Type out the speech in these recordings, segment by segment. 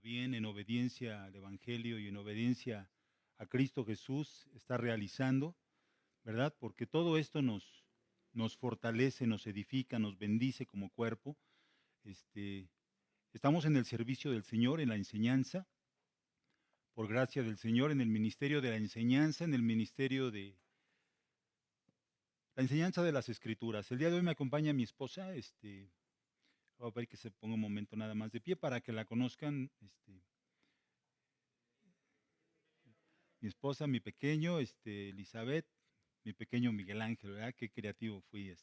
bien, en obediencia al Evangelio y en obediencia a Cristo Jesús está realizando, ¿verdad? Porque todo esto nos fortalece, nos edifica, nos bendice como cuerpo. Este, Estamos en el servicio del Señor, en la enseñanza, por gracia del Señor, en el ministerio de la enseñanza, en el ministerio de la enseñanza de las Escrituras. El día de hoy me acompaña mi esposa, voy a ver que se ponga un momento nada más de pie para que la conozcan, mi esposa, mi pequeño, Elizabeth, mi pequeño Miguel Ángel, ¿verdad? Qué creativo fui,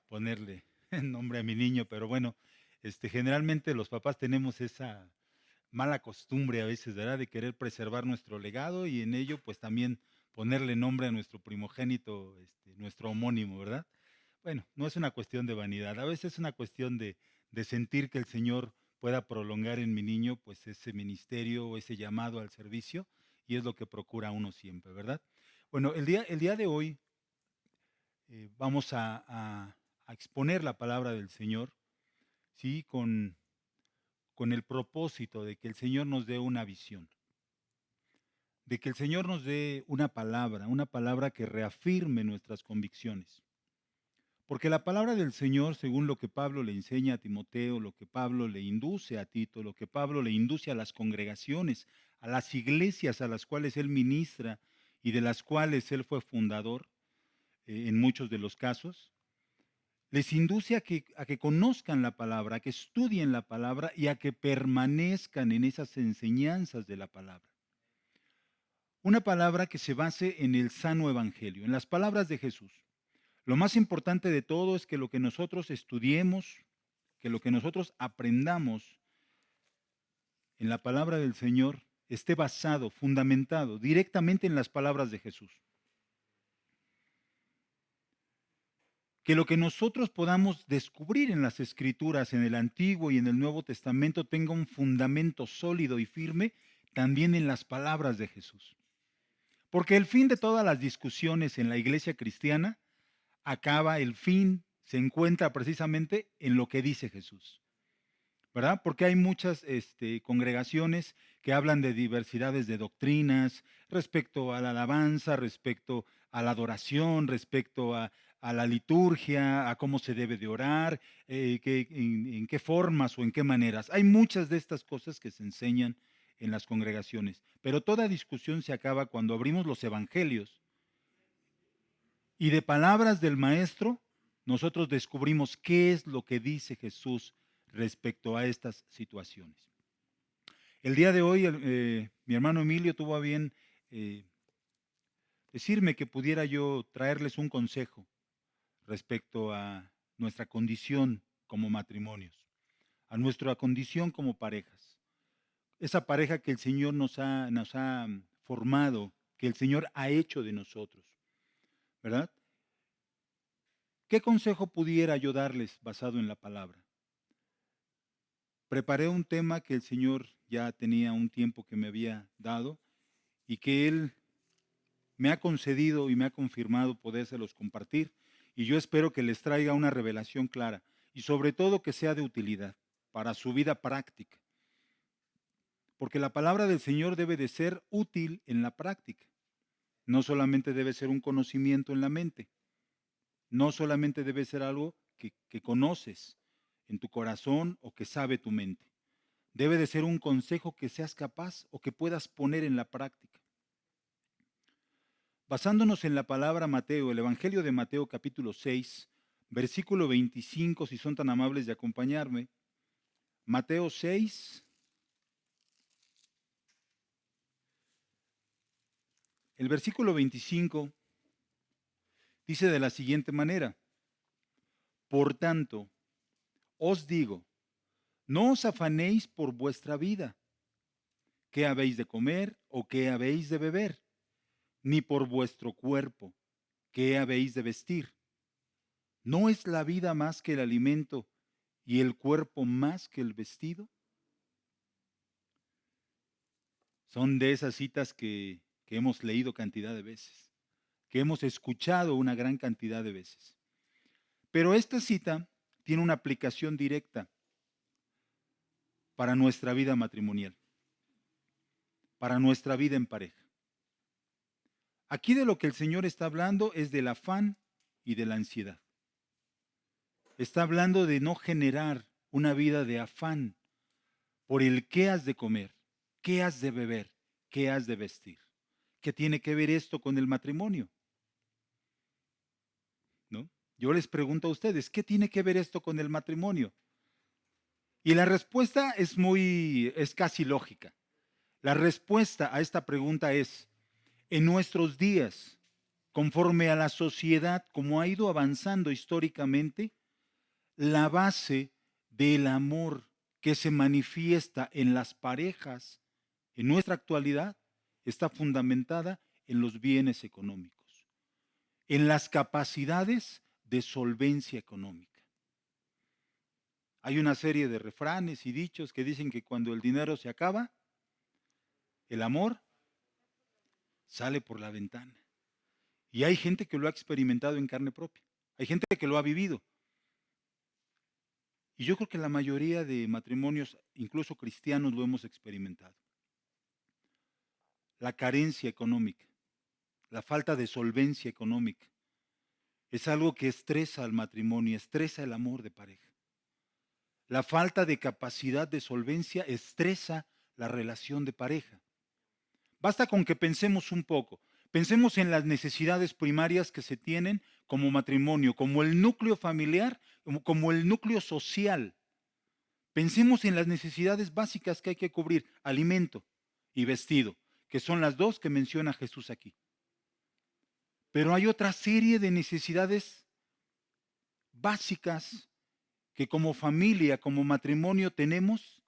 ponerle nombre a mi niño, pero bueno, generalmente los papás tenemos esa mala costumbre a veces, ¿verdad? De querer preservar nuestro legado y en ello, pues también ponerle nombre a nuestro primogénito, nuestro homónimo, ¿verdad? Bueno, no es una cuestión de vanidad, a veces es una cuestión de sentir que el Señor pueda prolongar en mi niño, pues ese ministerio o ese llamado al servicio, y es lo que procura uno siempre, ¿verdad? Bueno, el día de hoy vamos a exponer la palabra del Señor, ¿sí? Con el propósito de que el Señor nos dé una visión, de que el Señor nos dé una palabra que reafirme nuestras convicciones. Porque la palabra del Señor, según lo que Pablo le enseña a Timoteo, lo que Pablo le induce a Tito, lo que Pablo le induce a las congregaciones, a las iglesias a las cuales él ministra y de las cuales él fue fundador, en muchos de los casos, les induce a que conozcan la palabra, a que estudien la palabra y a que permanezcan en esas enseñanzas de la palabra. Una palabra que se base en el sano evangelio, en las palabras de Jesús. Lo más importante de todo es que lo que nosotros estudiemos, que lo que nosotros aprendamos en la palabra del Señor esté basado, fundamentado directamente en las palabras de Jesús. Que lo que nosotros podamos descubrir en las Escrituras, en el Antiguo y en el Nuevo Testamento, tenga un fundamento sólido y firme también en las palabras de Jesús. Porque el fin de todas las discusiones en la iglesia cristiana el fin se encuentra precisamente en lo que dice Jesús, ¿verdad? Porque hay muchas congregaciones que hablan de diversidades de doctrinas respecto a la alabanza, respecto a la adoración, respecto a la liturgia, a cómo se debe de orar, en qué formas o en qué maneras. Hay muchas de estas cosas que se enseñan en las congregaciones, pero toda discusión se acaba cuando abrimos los evangelios y de palabras del Maestro, nosotros descubrimos qué es lo que dice Jesús respecto a estas situaciones. El día de hoy, mi hermano Emilio tuvo a bien eh, decirme que pudiera yo traerles un consejo respecto a nuestra condición como matrimonios, a nuestra condición como parejas. Esa pareja que el Señor nos ha formado, que el Señor ha hecho de nosotros, ¿verdad? ¿Qué consejo pudiera yo darles basado en la palabra? Preparé un tema que el Señor ya tenía un tiempo que me había dado y que Él me ha concedido y me ha confirmado podérselos compartir. Y yo espero que les traiga una revelación clara y sobre todo que sea de utilidad para su vida práctica. Porque la palabra del Señor debe de ser útil en la práctica. No solamente debe ser un conocimiento en la mente. No solamente debe ser algo que conoces en tu corazón o que sabe tu mente. Debe de ser un consejo que seas capaz o que puedas poner en la práctica. Basándonos en la palabra Mateo, el Evangelio de Mateo capítulo 6, versículo 25, si son tan amables de acompañarme. Mateo 6, el versículo 25 dice de la siguiente manera: por tanto, os digo, no os afanéis por vuestra vida, qué habéis de comer o qué habéis de beber, ni por vuestro cuerpo, qué habéis de vestir. ¿No es la vida más que el alimento y el cuerpo más que el vestido? Son de esas citas que hemos leído cantidad de veces, que hemos escuchado una gran cantidad de veces. Pero esta cita tiene una aplicación directa. para nuestra vida matrimonial, para nuestra vida en pareja. Aquí de lo que el Señor está hablando es del afán y de la ansiedad. Está hablando de no generar una vida de afán por el qué has de comer, qué has de beber, qué has de vestir. ¿Qué tiene que ver esto con el matrimonio? ¿No? Yo les pregunto a ustedes, ¿qué tiene que ver esto con el matrimonio? Y la respuesta es casi lógica. La respuesta a esta pregunta es, en nuestros días, conforme a la sociedad, como ha ido avanzando históricamente, la base del amor que se manifiesta en las parejas en nuestra actualidad está fundamentada en los bienes económicos, en las capacidades de solvencia económica. Hay una serie de refranes y dichos que dicen que cuando el dinero se acaba, el amor sale por la ventana. Y hay gente que lo ha experimentado en carne propia. Hay gente que lo ha vivido. Y yo creo que la mayoría de matrimonios, incluso cristianos, lo hemos experimentado. La carencia económica, la falta de solvencia económica, es algo que estresa al matrimonio, estresa el amor de pareja. La falta de capacidad de solvencia estresa la relación de pareja. Basta con que pensemos un poco. Pensemos en las necesidades primarias que se tienen como matrimonio, como el núcleo familiar, como el núcleo social. Pensemos en las necesidades básicas que hay que cubrir, alimento y vestido, que son las dos que menciona Jesús aquí. Pero hay otra serie de necesidades básicas que como familia, como matrimonio tenemos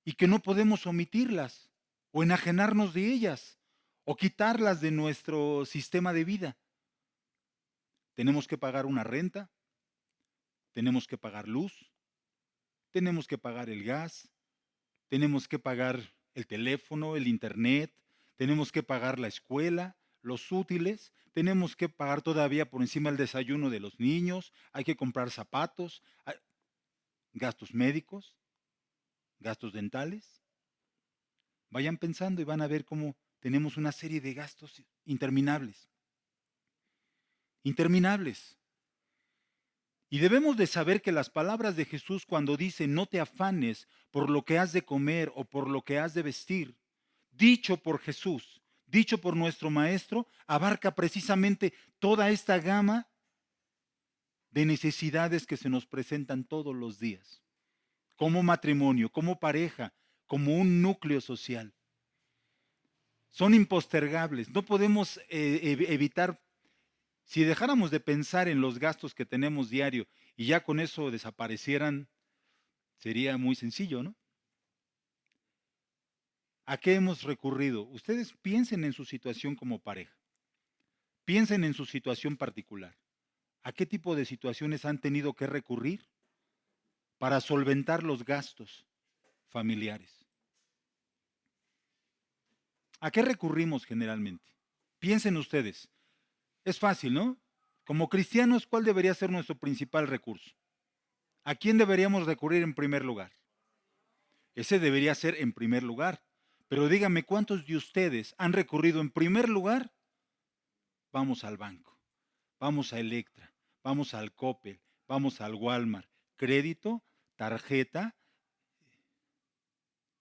y que no podemos omitirlas o enajenarnos de ellas o quitarlas de nuestro sistema de vida. Tenemos que pagar una renta, tenemos que pagar luz, tenemos que pagar el gas, tenemos que pagar el teléfono, el internet, tenemos que pagar la escuela, los útiles, tenemos que pagar todavía por encima el desayuno de los niños, hay que comprar zapatos, gastos médicos, gastos dentales. Vayan pensando y van a ver cómo tenemos una serie de gastos interminables. Interminables. Y debemos de saber que las palabras de Jesús cuando dice no te afanes por lo que has de comer o por lo que has de vestir, dicho por Jesús, dicho por nuestro Maestro, abarca precisamente toda esta gama de necesidades que se nos presentan todos los días, como matrimonio, como pareja, como un núcleo social. Son impostergables, no podemos evitar. Si dejáramos de pensar en los gastos que tenemos diario y ya con eso desaparecieran, sería muy sencillo, ¿no? ¿A qué hemos recurrido? Ustedes piensen en su situación como pareja. Piensen en su situación particular. ¿A qué tipo de situaciones han tenido que recurrir para solventar los gastos familiares? ¿A qué recurrimos generalmente? Piensen ustedes. Es fácil, ¿no? Como cristianos, ¿cuál debería ser nuestro principal recurso? ¿A quién deberíamos recurrir en primer lugar? Ese debería ser en primer lugar. Pero díganme, ¿cuántos de ustedes han recurrido en primer lugar? Vamos al banco, vamos a Electra, vamos al Coppel, vamos al Walmart, crédito, tarjeta.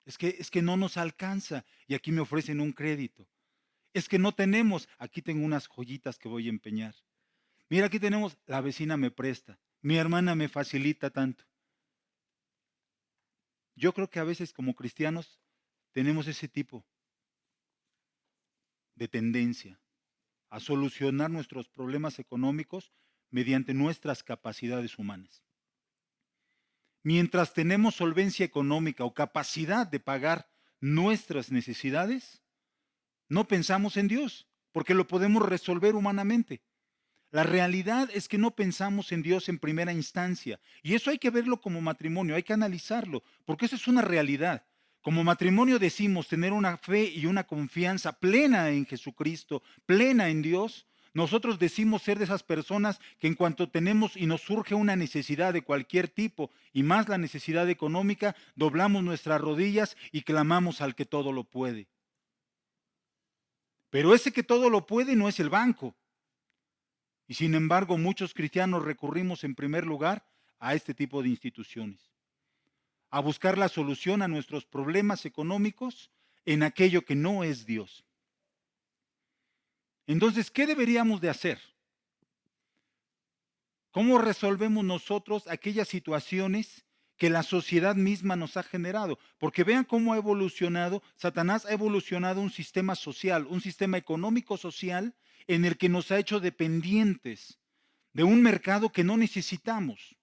Es que no nos alcanza y aquí me ofrecen un crédito. Es que no tenemos, aquí tengo unas joyitas que voy a empeñar. Mira, aquí tenemos, la vecina me presta, mi hermana me facilita tanto. Yo creo que a veces como cristianos tenemos ese tipo de tendencia a solucionar nuestros problemas económicos mediante nuestras capacidades humanas. Mientras tenemos solvencia económica o capacidad de pagar nuestras necesidades, no pensamos en Dios, porque lo podemos resolver humanamente. La realidad es que no pensamos en Dios en primera instancia. Y eso hay que verlo como matrimonio, hay que analizarlo, porque eso es una realidad. Como matrimonio decimos tener una fe y una confianza plena en Jesucristo, plena en Dios, Nosotros decimos ser de esas personas que en cuanto tenemos y nos surge una necesidad de cualquier tipo, y más la necesidad económica, doblamos nuestras rodillas y clamamos al que todo lo puede. Pero ese que todo lo puede no es el banco. Y sin embargo, muchos cristianos recurrimos en primer lugar a este tipo de instituciones, a buscar la solución a nuestros problemas económicos en aquello que no es Dios. Entonces, ¿qué deberíamos de hacer? ¿Cómo resolvemos nosotros aquellas situaciones que la sociedad misma nos ha generado? Porque vean cómo ha evolucionado, Satanás ha evolucionado un sistema social, un sistema económico social en el que nos ha hecho dependientes de un mercado que no necesitamos.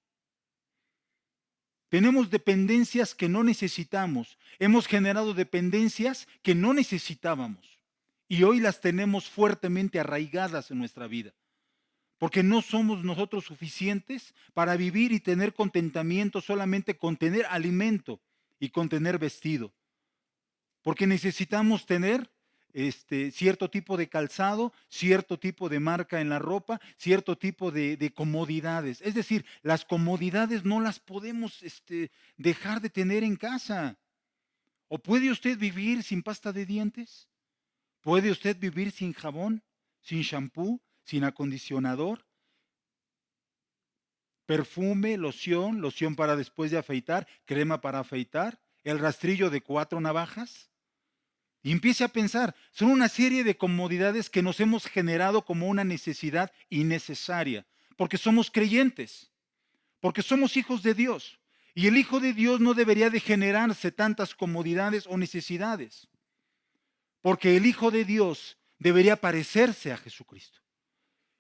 Tenemos dependencias que no necesitamos. Hemos generado dependencias que no necesitábamos. Y hoy las tenemos fuertemente arraigadas en nuestra vida. Porque no somos nosotros suficientes para vivir y tener contentamiento solamente con tener alimento y con tener vestido. Porque necesitamos tener cierto tipo de calzado, cierto tipo de marca en la ropa, cierto tipo de comodidades. Es decir, las comodidades no las podemos dejar de tener en casa. ¿O puede usted vivir sin pasta de dientes? ¿Puede usted vivir sin jabón, sin shampoo, sin acondicionador? Perfume, loción para después de afeitar, crema para afeitar, el rastrillo de 4 navajas. Y empiece a pensar, son una serie de comodidades que nos hemos generado como una necesidad innecesaria, porque somos creyentes, porque somos hijos de Dios. Y el Hijo de Dios no debería de generarse tantas comodidades o necesidades, porque el Hijo de Dios debería parecerse a Jesucristo.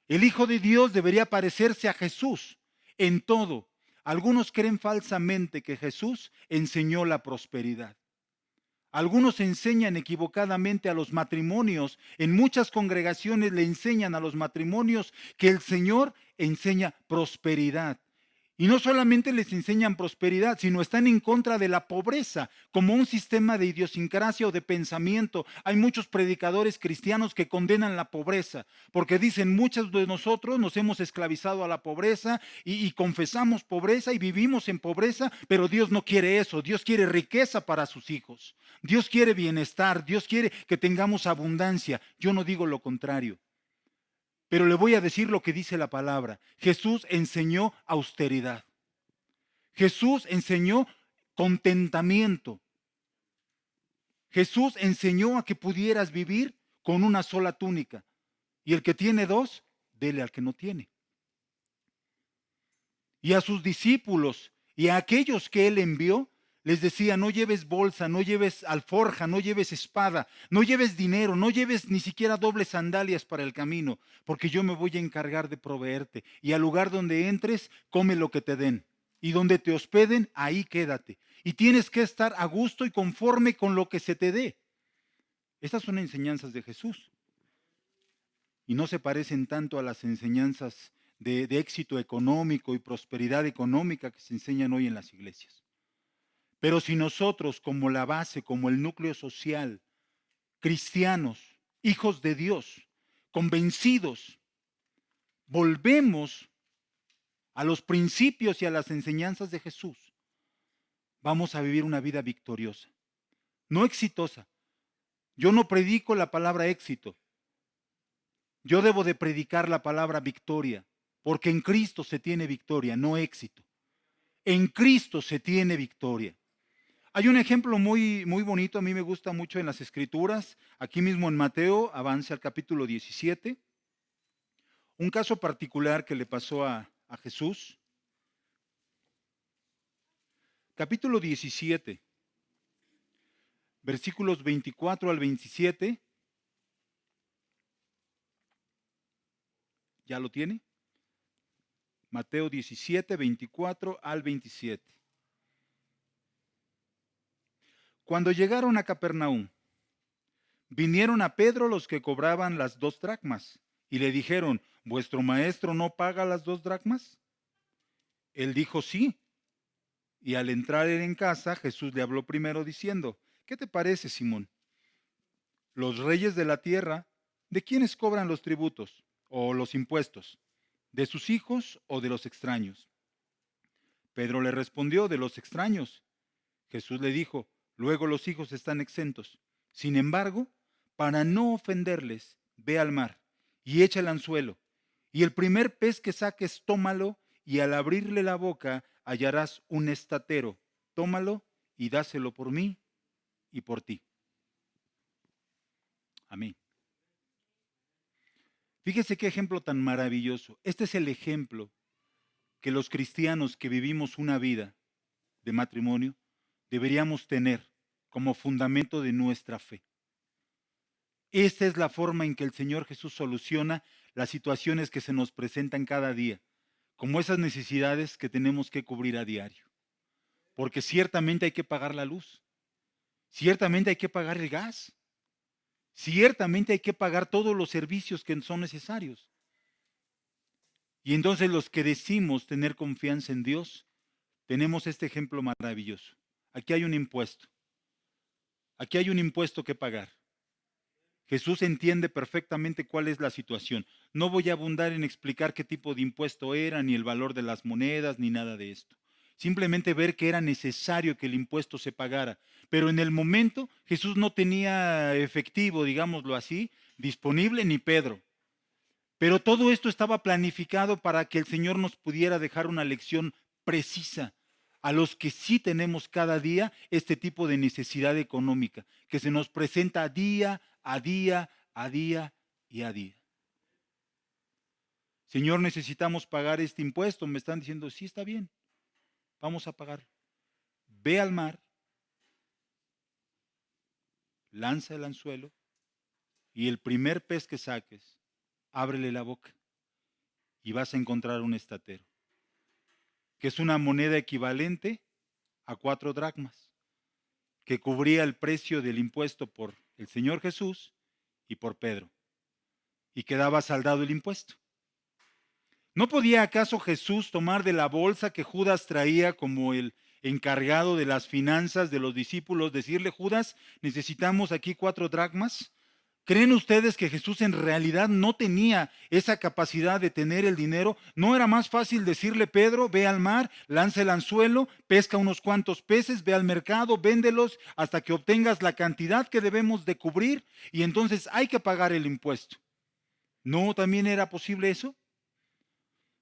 El Hijo de Dios debería parecerse a Jesús en todo. Algunos creen falsamente que Jesús enseñó la prosperidad. Algunos enseñan equivocadamente a los matrimonios. En muchas congregaciones le enseñan a los matrimonios que el Señor enseña prosperidad. Y no solamente les enseñan prosperidad, sino están en contra de la pobreza como un sistema de idiosincrasia o de pensamiento. Hay muchos predicadores cristianos que condenan la pobreza porque dicen muchos de nosotros nos hemos esclavizado a la pobreza y confesamos pobreza y vivimos en pobreza, pero Dios no quiere eso. Dios quiere riqueza para sus hijos. Dios quiere bienestar. Dios quiere que tengamos abundancia. Yo no digo lo contrario. Pero le voy a decir lo que dice la palabra. Jesús enseñó austeridad. Jesús enseñó contentamiento. Jesús enseñó a que pudieras vivir con una sola túnica. Y el que tiene dos, dele al que no tiene. Y a sus discípulos y a aquellos que él envió, les decía, no lleves bolsa, no lleves alforja, no lleves espada, no lleves dinero, no lleves ni siquiera dobles sandalias para el camino, porque yo me voy a encargar de proveerte. Y al lugar donde entres, come lo que te den. Y donde te hospeden, ahí quédate. Y tienes que estar a gusto y conforme con lo que se te dé. Estas son enseñanzas de Jesús. Y no se parecen tanto a las enseñanzas de éxito económico y prosperidad económica que se enseñan hoy en las iglesias. Pero si nosotros como la base, como el núcleo social, cristianos, hijos de Dios, convencidos, volvemos a los principios y a las enseñanzas de Jesús, vamos a vivir una vida victoriosa, no exitosa. Yo no predico la palabra éxito, yo debo de predicar la palabra victoria, porque en Cristo se tiene victoria, no éxito. En Cristo se tiene victoria. Hay un ejemplo muy, muy bonito, a mí me gusta mucho en las Escrituras, aquí mismo en Mateo, avance al capítulo 17, un caso particular que le pasó a Jesús. Capítulo 17, versículos 24 al 27. ¿Ya lo tiene? Mateo 17, 24 al 27. Cuando llegaron a Capernaum, vinieron a Pedro los que cobraban las 2 dracmas y le dijeron, ¿vuestro maestro no paga las 2 dracmas? Él dijo, sí. Y al entrar él en casa, Jesús le habló primero diciendo, ¿qué te parece, Simón? Los reyes de la tierra, ¿de quiénes cobran los tributos? o los impuestos? ¿De sus hijos o de los extraños? Pedro le respondió, de los extraños. Jesús le dijo, luego los hijos están exentos. Sin embargo, para no ofenderles, ve al mar y echa el anzuelo, y el primer pez que saques, tómalo, y al abrirle la boca hallarás un estatero. Tómalo y dáselo por mí y por ti. Amén. Fíjese qué ejemplo tan maravilloso. Este es el ejemplo que los cristianos que vivimos una vida de matrimonio deberíamos tener como fundamento de nuestra fe. Esta es la forma en que el Señor Jesús soluciona las situaciones que se nos presentan cada día, como esas necesidades que tenemos que cubrir a diario. Porque ciertamente hay que pagar la luz, ciertamente hay que pagar el gas, ciertamente hay que pagar todos los servicios que son necesarios. Y entonces los que decimos tener confianza en Dios, tenemos este ejemplo maravilloso. Aquí hay un impuesto. Aquí hay un impuesto que pagar. Jesús entiende perfectamente cuál es la situación. No voy a abundar en explicar qué tipo de impuesto era, ni el valor de las monedas, ni nada de esto. Simplemente ver que era necesario que el impuesto se pagara. Pero en el momento Jesús no tenía efectivo, digámoslo así, disponible, ni Pedro. Pero todo esto estaba planificado para que el Señor nos pudiera dejar una lección precisa a los que sí tenemos cada día este tipo de necesidad económica, que se nos presenta día a día, a día y a día. Señor, necesitamos pagar este impuesto. Me están diciendo, sí, está bien, vamos a pagarlo. Ve al mar, lanza el anzuelo y el primer pez que saques, ábrele la boca y vas a encontrar un estatero, que es una moneda equivalente a 4 dracmas, que cubría el precio del impuesto por el Señor Jesús y por Pedro, y quedaba saldado el impuesto. ¿No podía acaso Jesús tomar de la bolsa que Judas traía como el encargado de las finanzas de los discípulos, decirle, Judas, necesitamos aquí 4 dracmas? ¿Creen ustedes que Jesús en realidad no tenía esa capacidad de tener el dinero? ¿No era más fácil decirle, Pedro, ve al mar, lanza el anzuelo, pesca unos cuantos peces, ve al mercado, véndelos hasta que obtengas la cantidad que debemos de cubrir y entonces hay que pagar el impuesto? ¿No también era posible eso?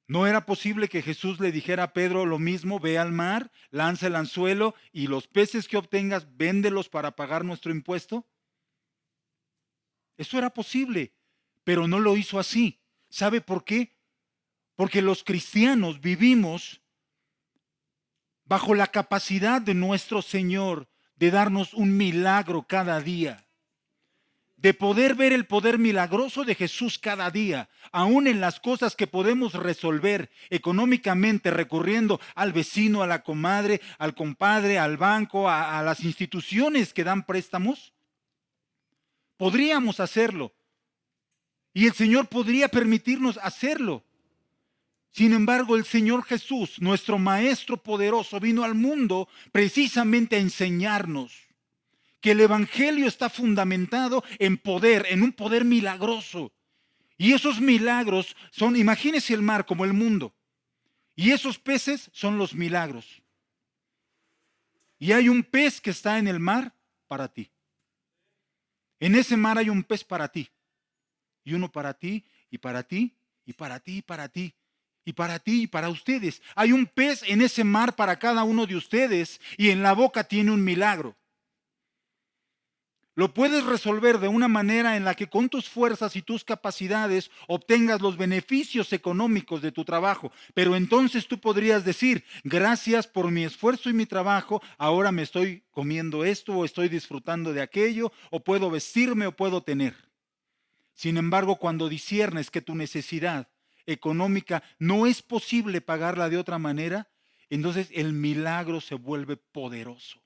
¿No era posible que Jesús le dijera a Pedro lo mismo, ve al mar, lanza el anzuelo y los peces que obtengas, véndelos para pagar nuestro impuesto? Eso era posible, pero no lo hizo así. ¿Sabe por qué? Porque los cristianos vivimos bajo la capacidad de nuestro Señor de darnos un milagro cada día, de poder ver el poder milagroso de Jesús cada día, aún en las cosas que podemos resolver económicamente recurriendo al vecino, a la comadre, al compadre, al banco, a las instituciones que dan préstamos. Podríamos hacerlo y el Señor podría permitirnos hacerlo. Sin embargo, el Señor Jesús, nuestro Maestro poderoso, vino al mundo precisamente a enseñarnos que el Evangelio está fundamentado en poder, en un poder milagroso. Y esos milagros son, imagínese el mar como el mundo, y esos peces son los milagros. Y hay un pez que está en el mar para ti. En ese mar hay un pez para ti, y uno para ti, y para ti, y para ti, y para ti. Y para ti y para ustedes. Hay un pez en ese mar para cada uno de ustedes y en la boca tiene un milagro. Lo puedes resolver de una manera en la que con tus fuerzas y tus capacidades obtengas los beneficios económicos de tu trabajo. Pero entonces tú podrías decir, gracias por mi esfuerzo y mi trabajo, ahora me estoy comiendo esto o estoy disfrutando de aquello o puedo vestirme o puedo tener. Sin embargo, cuando disciernes que tu necesidad económica no es posible pagarla de otra manera, entonces el milagro se vuelve poderoso.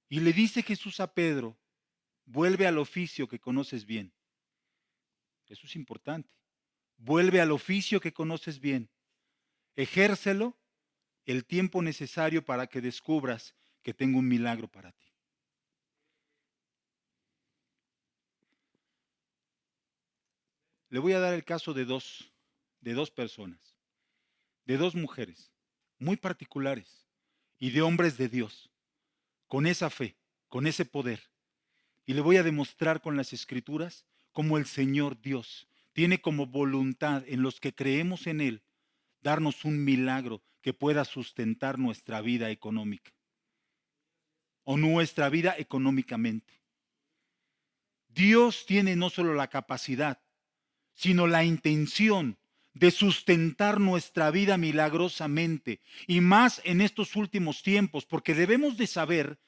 Y le dice Jesús a Pedro, vuelve al oficio que conoces bien. Eso es importante. Vuelve al oficio que conoces bien. Ejércelo el tiempo necesario para que descubras que tengo un milagro para ti. Le voy a dar el caso de dos personas, de dos mujeres muy particulares y de hombres de Dios, con esa fe, con ese poder. Y le voy a demostrar con las escrituras cómo el Señor Dios tiene como voluntad en los que creemos en Él darnos un milagro que pueda sustentar nuestra vida económica o nuestra vida económicamente. Dios tiene no solo la capacidad, sino la intención de sustentar nuestra vida milagrosamente y más en estos últimos tiempos, porque debemos de saber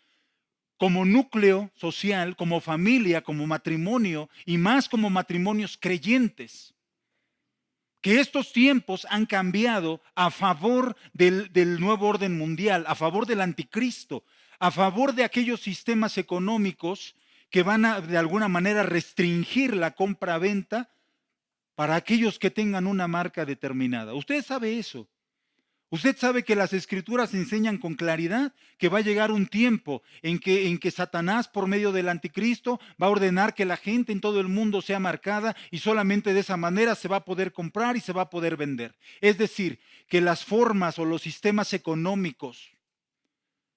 como núcleo social, como familia, como matrimonio y más como matrimonios creyentes, que estos tiempos han cambiado a favor del nuevo orden mundial, a favor del anticristo, a favor de aquellos sistemas económicos que van a de alguna manera restringir la compra-venta para aquellos que tengan una marca determinada. Usted sabe eso. Usted sabe que las escrituras enseñan con claridad que va a llegar un tiempo en que Satanás, por medio del anticristo, va a ordenar que la gente en todo el mundo sea marcada y solamente de esa manera se va a poder comprar y se va a poder vender. Es decir, que las formas o los sistemas económicos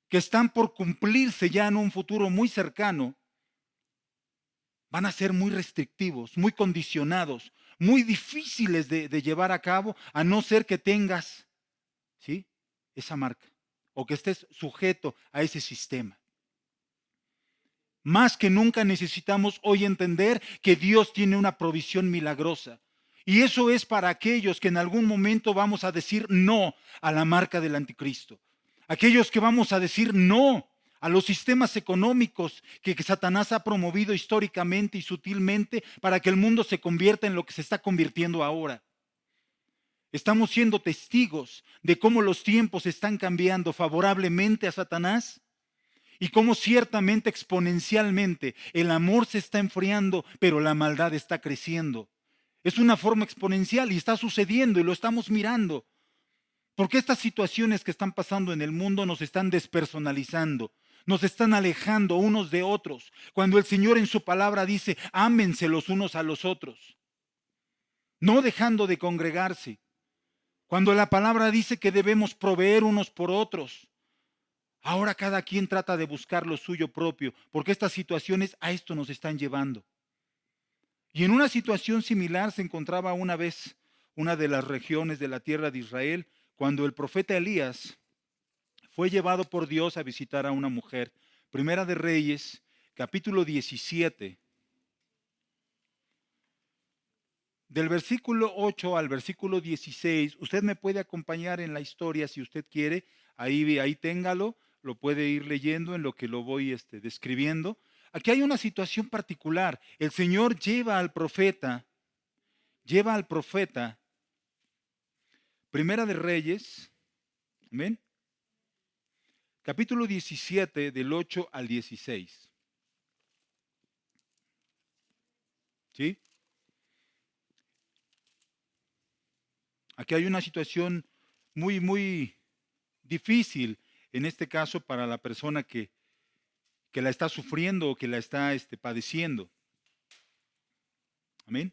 que están por cumplirse ya en un futuro muy cercano van a ser muy restrictivos, muy condicionados, muy difíciles de llevar a cabo, a no ser que tengas, ¿sí?, esa marca o que estés sujeto a ese sistema. Más que nunca necesitamos hoy entender que Dios tiene una provisión milagrosa. Y eso es para aquellos que en algún momento vamos a decir no a la marca del anticristo. Aquellos que vamos a decir no a los sistemas económicos que Satanás ha promovido históricamente y sutilmente para que el mundo se convierta en lo que se está convirtiendo ahora. Estamos siendo testigos de cómo los tiempos están cambiando favorablemente a Satanás y cómo ciertamente exponencialmente el amor se está enfriando, pero la maldad está creciendo. Es una forma exponencial y está sucediendo y lo estamos mirando. Porque estas situaciones que están pasando en el mundo nos están despersonalizando, nos están alejando unos de otros. Cuando el Señor en su palabra dice, ámense los unos a los otros, no dejando de congregarse. Cuando la palabra dice que debemos proveer unos por otros, ahora cada quien trata de buscar lo suyo propio, porque estas situaciones a esto nos están llevando. Y en una situación similar se encontraba una vez una de las regiones de la tierra de Israel, cuando el profeta Elías fue llevado por Dios a visitar a una mujer. Primera de Reyes, capítulo 17. Del versículo 8 al versículo 16, usted me puede acompañar en la historia si usted quiere, ahí téngalo, lo puede ir leyendo en lo que lo voy describiendo. Aquí hay una situación particular. El Señor lleva al profeta, Primera de Reyes, amén, capítulo 17, del 8 al 16. ¿Sí? Aquí hay una situación muy difícil, en este caso para la persona que la está sufriendo o que la está padeciendo. Amén.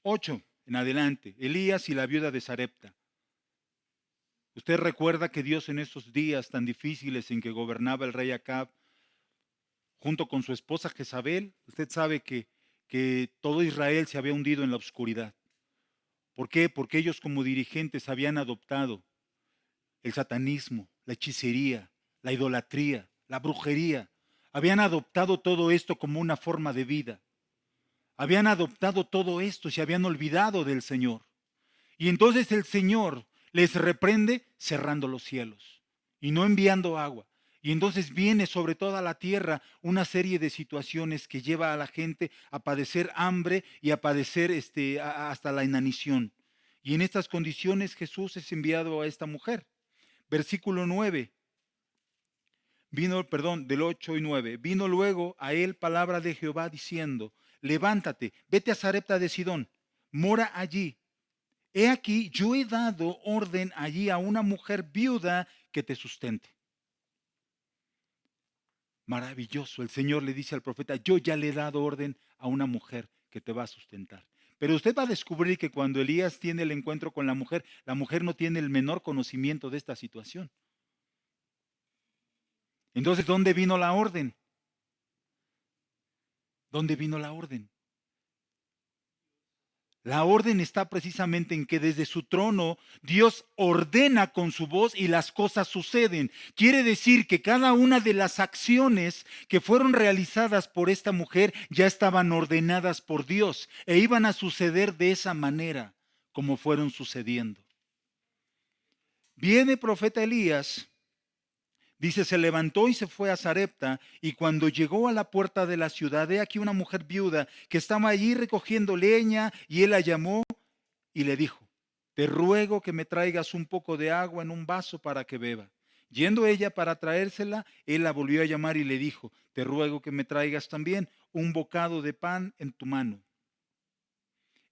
8 en adelante, Elías y la viuda de Sarepta. Usted recuerda que Dios en esos días tan difíciles en que gobernaba el rey Acab, junto con su esposa Jezabel, usted sabe que todo Israel se había hundido en la oscuridad. ¿Por qué? Porque ellos como dirigentes habían adoptado el satanismo, la hechicería, la idolatría, la brujería. Habían adoptado todo esto como una forma de vida. Habían adoptado todo esto y se habían olvidado del Señor. Y entonces el Señor les reprende cerrando los cielos y no enviando agua. Y entonces viene sobre toda la tierra una serie de situaciones que lleva a la gente a padecer hambre y a padecer hasta la inanición. Y en estas condiciones Jesús es enviado a esta mujer. Versículo 9. Del 8 y 9. Vino luego a él palabra de Jehová diciendo, levántate, vete a Sarepta de Sidón, mora allí. He aquí, yo he dado orden allí a una mujer viuda que te sustente. Maravilloso, el Señor le dice al profeta, yo ya le he dado orden a una mujer que te va a sustentar. Pero usted va a descubrir que cuando Elías tiene el encuentro con la mujer no tiene el menor conocimiento de esta situación. Entonces, ¿dónde vino la orden? ¿Dónde vino la orden? La orden está precisamente en que desde su trono Dios ordena con su voz y las cosas suceden. Quiere decir que cada una de las acciones que fueron realizadas por esta mujer ya estaban ordenadas por Dios e iban a suceder de esa manera como fueron sucediendo. Viene el profeta Elías. Dice, se levantó y se fue a Sarepta, y cuando llegó a la puerta de la ciudad, he aquí una mujer viuda que estaba allí recogiendo leña, y él la llamó y le dijo, te ruego que me traigas un poco de agua en un vaso para que beba. Yendo ella para traérsela, él la volvió a llamar y le dijo, te ruego que me traigas también un bocado de pan en tu mano.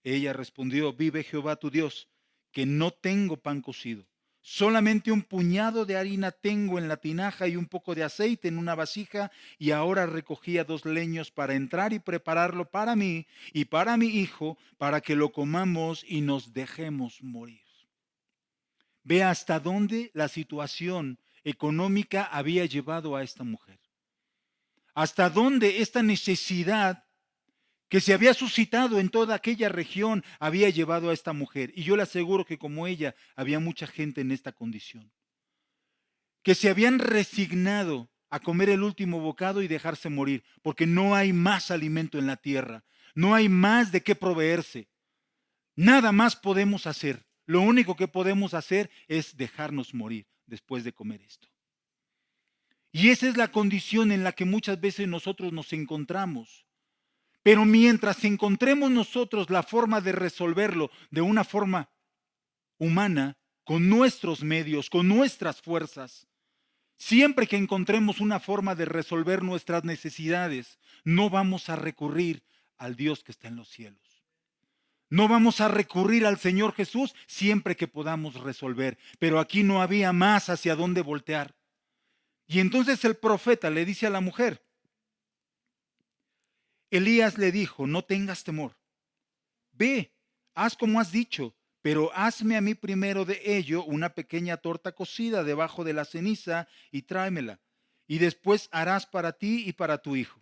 Ella respondió, vive Jehová tu Dios, que no tengo pan cocido. Solamente un puñado de harina tengo en la tinaja y un poco de aceite en una vasija, y ahora recogía 2 leños para entrar y prepararlo para mí y para mi hijo, para que lo comamos y nos dejemos morir. Ve hasta dónde la situación económica había llevado a esta mujer. Hasta dónde esta necesidad que se había suscitado en toda aquella región había llevado a esta mujer. Y yo le aseguro que como ella había mucha gente en esta condición, que se habían resignado a comer el último bocado y dejarse morir, porque no hay más alimento en la tierra, no hay más de qué proveerse, nada más podemos hacer. Lo único que podemos hacer es dejarnos morir después de comer esto. Y esa es la condición en la que muchas veces nosotros nos encontramos. Pero mientras encontremos nosotros la forma de resolverlo de una forma humana, con nuestros medios, con nuestras fuerzas, siempre que encontremos una forma de resolver nuestras necesidades, no vamos a recurrir al Dios que está en los cielos. No vamos a recurrir al Señor Jesús siempre que podamos resolver. Pero aquí no había más hacia dónde voltear. Y entonces el profeta le dice a la mujer, Elías le dijo, no tengas temor, ve, haz como has dicho, pero hazme a mí primero de ello una pequeña torta cocida debajo de la ceniza y tráemela, y después harás para ti y para tu hijo.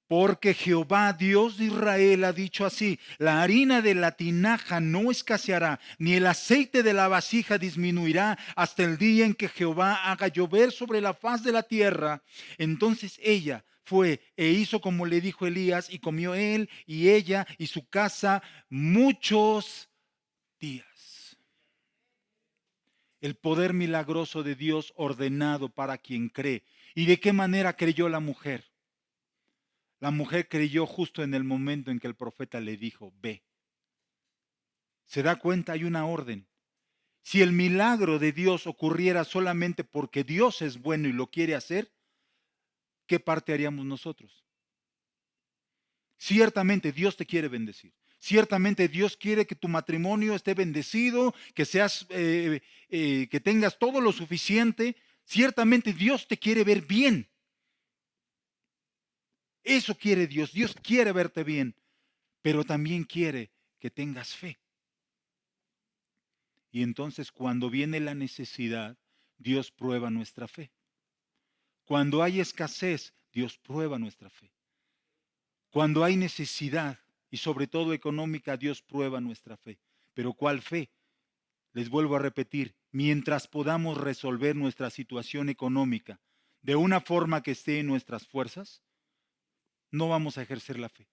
Porque Jehová, Dios de Israel, ha dicho así, la harina de la tinaja no escaseará, ni el aceite de la vasija disminuirá hasta el día en que Jehová haga llover sobre la faz de la tierra. Entonces ella fue e hizo como le dijo Elías, y comió él y ella y su casa muchos días. El poder milagroso de Dios ordenado para quien cree. ¿Y de qué manera creyó la mujer? La mujer creyó justo en el momento en que el profeta le dijo, ve. ¿Se da cuenta? Hay una orden. Si el milagro de Dios ocurriera solamente porque Dios es bueno y lo quiere hacer, ¿qué parte haríamos nosotros? Ciertamente Dios te quiere bendecir. Ciertamente Dios quiere que tu matrimonio esté bendecido, que que tengas todo lo suficiente. Ciertamente Dios te quiere ver bien. Eso quiere Dios. Dios quiere verte bien, pero también quiere que tengas fe. Y entonces cuando viene la necesidad, Dios prueba nuestra fe. Cuando hay escasez, Dios prueba nuestra fe. Cuando hay necesidad, y sobre todo económica, Dios prueba nuestra fe. Pero ¿cuál fe? Les vuelvo a repetir, mientras podamos resolver nuestra situación económica de una forma que esté en nuestras fuerzas, no vamos a ejercer la fe.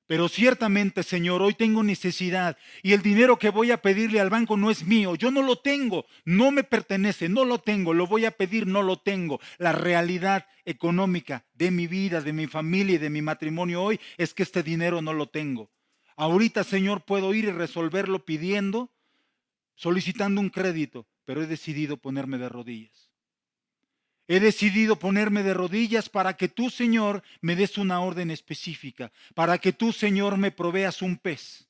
Pero ciertamente, Señor, hoy tengo necesidad y el dinero que voy a pedirle al banco no es mío. Yo no lo tengo, no me pertenece, no lo tengo, lo voy a pedir, no lo tengo. La realidad económica de mi vida, de mi familia y de mi matrimonio hoy es que este dinero no lo tengo. Ahorita, Señor, puedo ir y resolverlo pidiendo, solicitando un crédito, pero he decidido ponerme de rodillas. He decidido ponerme de rodillas para que tú, Señor, me des una orden específica, para que tú, Señor, me proveas un pez,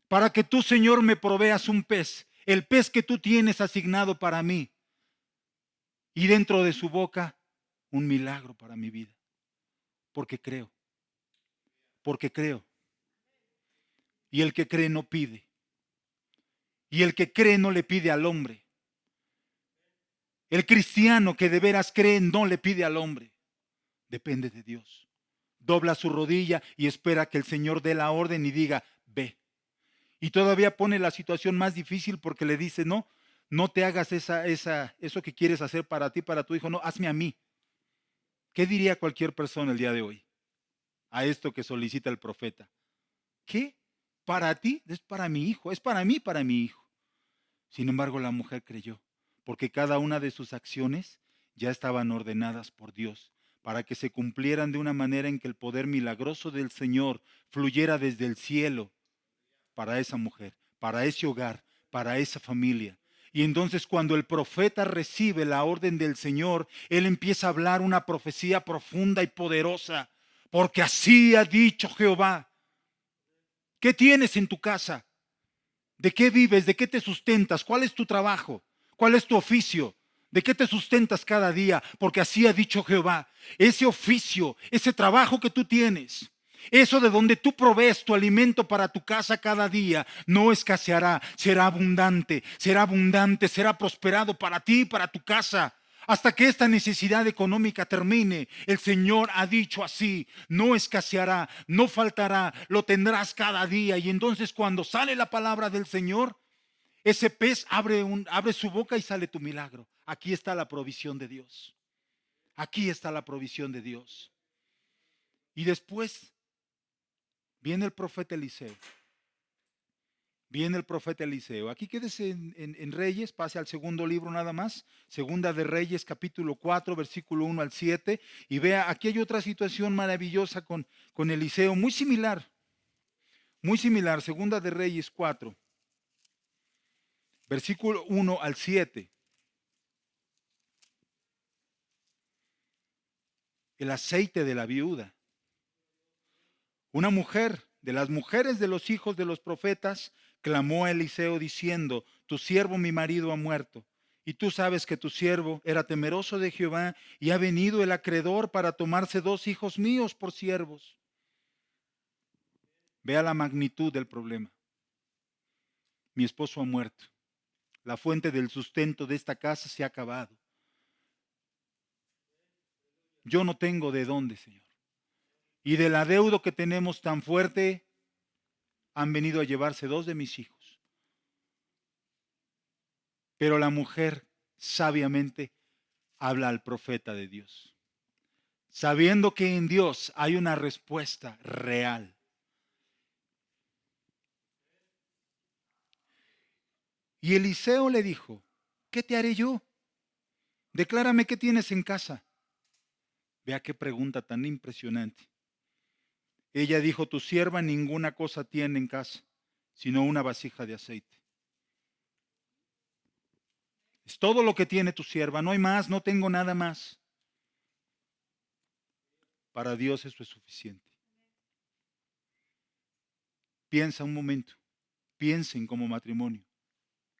para que tú, Señor, me proveas un pez, el pez que tú tienes asignado para mí, y dentro de su boca un milagro para mi vida, porque creo. porque creo. Y el que cree no pide. Y el que cree no le pide al hombre. El cristiano que de veras cree no le pide al hombre. Depende de Dios. Dobla su rodilla y espera que el Señor dé la orden y diga, ve. Y todavía pone la situación más difícil porque le dice, no, no te hagas eso que quieres hacer para ti, para tu hijo, no, hazme a mí. ¿Qué diría cualquier persona el día de hoy a esto que solicita el profeta? ¿Qué? Para ti es para mi hijo, es para mí, para mi hijo. Sin embargo, la mujer creyó, porque cada una de sus acciones ya estaban ordenadas por Dios, para que se cumplieran de una manera en que el poder milagroso del Señor fluyera desde el cielo para esa mujer, para ese hogar, para esa familia. Y entonces cuando el profeta recibe la orden del Señor, él empieza a hablar una profecía profunda y poderosa, porque así ha dicho Jehová. ¿Qué tienes en tu casa? ¿De qué vives? ¿De qué te sustentas? ¿Cuál es tu trabajo? ¿Cuál es tu oficio? ¿De qué te sustentas cada día? Porque así ha dicho Jehová. Ese oficio, ese trabajo que tú tienes, eso de donde tú provees tu alimento para tu casa cada día, no escaseará, será abundante, será prosperado para ti y para tu casa. Hasta que esta necesidad económica termine, el Señor ha dicho así, no escaseará, no faltará, lo tendrás cada día. Y entonces cuando sale la palabra del Señor, ese pez abre su boca y sale tu milagro. Aquí está la provisión de Dios. Aquí está la provisión de Dios. Y después viene el profeta Eliseo. Viene el profeta Eliseo. Aquí quédese en Reyes, pase al segundo libro nada más. Segunda de Reyes, capítulo 4, versículo 1 al 7. Y vea, aquí hay otra situación maravillosa con Eliseo, muy similar. Muy similar. Segunda de Reyes 4, versículo 1 al 7. El aceite de la viuda. Una mujer, de las mujeres de los hijos de los profetas, clamó a Eliseo diciendo, tu siervo mi marido ha muerto, y tú sabes que tu siervo era temeroso de Jehová, y ha venido el acreedor para tomarse 2 hijos míos por siervos. Vea la magnitud del problema. Mi esposo ha muerto. La fuente del sustento de esta casa se ha acabado. Yo no tengo de dónde, Señor. Y del adeudo que tenemos tan fuerte, han venido a llevarse 2 de mis hijos. Pero la mujer sabiamente habla al profeta de Dios, sabiendo que en Dios hay una respuesta real. Y Eliseo le dijo, ¿qué te haré yo? Declárame qué tienes en casa. Vea qué pregunta tan impresionante. Ella dijo, tu sierva ninguna cosa tiene en casa, sino una vasija de aceite. Es todo lo que tiene tu sierva, no hay más, no tengo nada más. Para Dios eso es suficiente. Piensa un momento, piensen como matrimonio,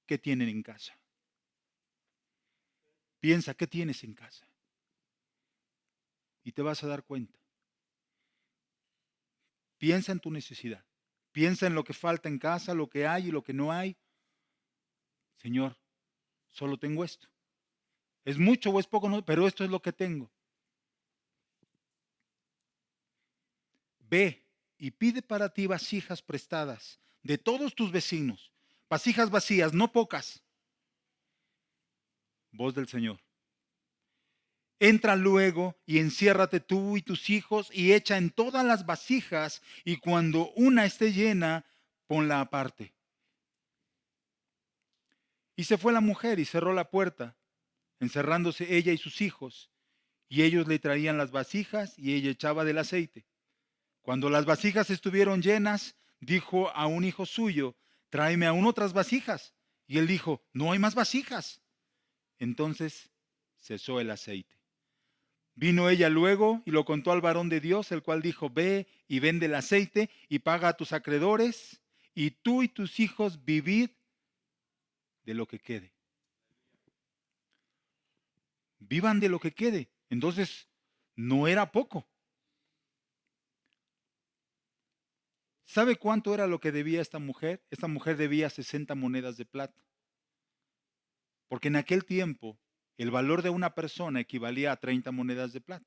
¿qué tienen en casa? Piensa, ¿qué tienes en casa? Y te vas a dar cuenta. Piensa en tu necesidad. Piensa en lo que falta en casa, lo que hay y lo que no hay. Señor, solo tengo esto. ¿Es mucho o es poco? No, pero esto es lo que tengo. Ve y pide para ti vasijas prestadas de todos tus vecinos. Vasijas vacías, no pocas. Voz del Señor. Entra luego y enciérrate tú y tus hijos y echa en todas las vasijas y cuando una esté llena, ponla aparte. Y se fue la mujer y cerró la puerta, encerrándose ella y sus hijos. Y ellos le traían las vasijas y ella echaba del aceite. Cuando las vasijas estuvieron llenas, dijo a un hijo suyo, tráeme aún otras vasijas. Y él dijo, no hay más vasijas. Entonces cesó el aceite. Vino ella luego y lo contó al varón de Dios, el cual dijo, ve y vende el aceite y paga a tus acreedores, y tú y tus hijos vivid de lo que quede. Vivan de lo que quede. Entonces, no era poco. ¿Sabe cuánto era lo que debía esta mujer? Esta mujer debía 60 monedas de plata, porque en aquel tiempo el valor de una persona equivalía a 30 monedas de plata.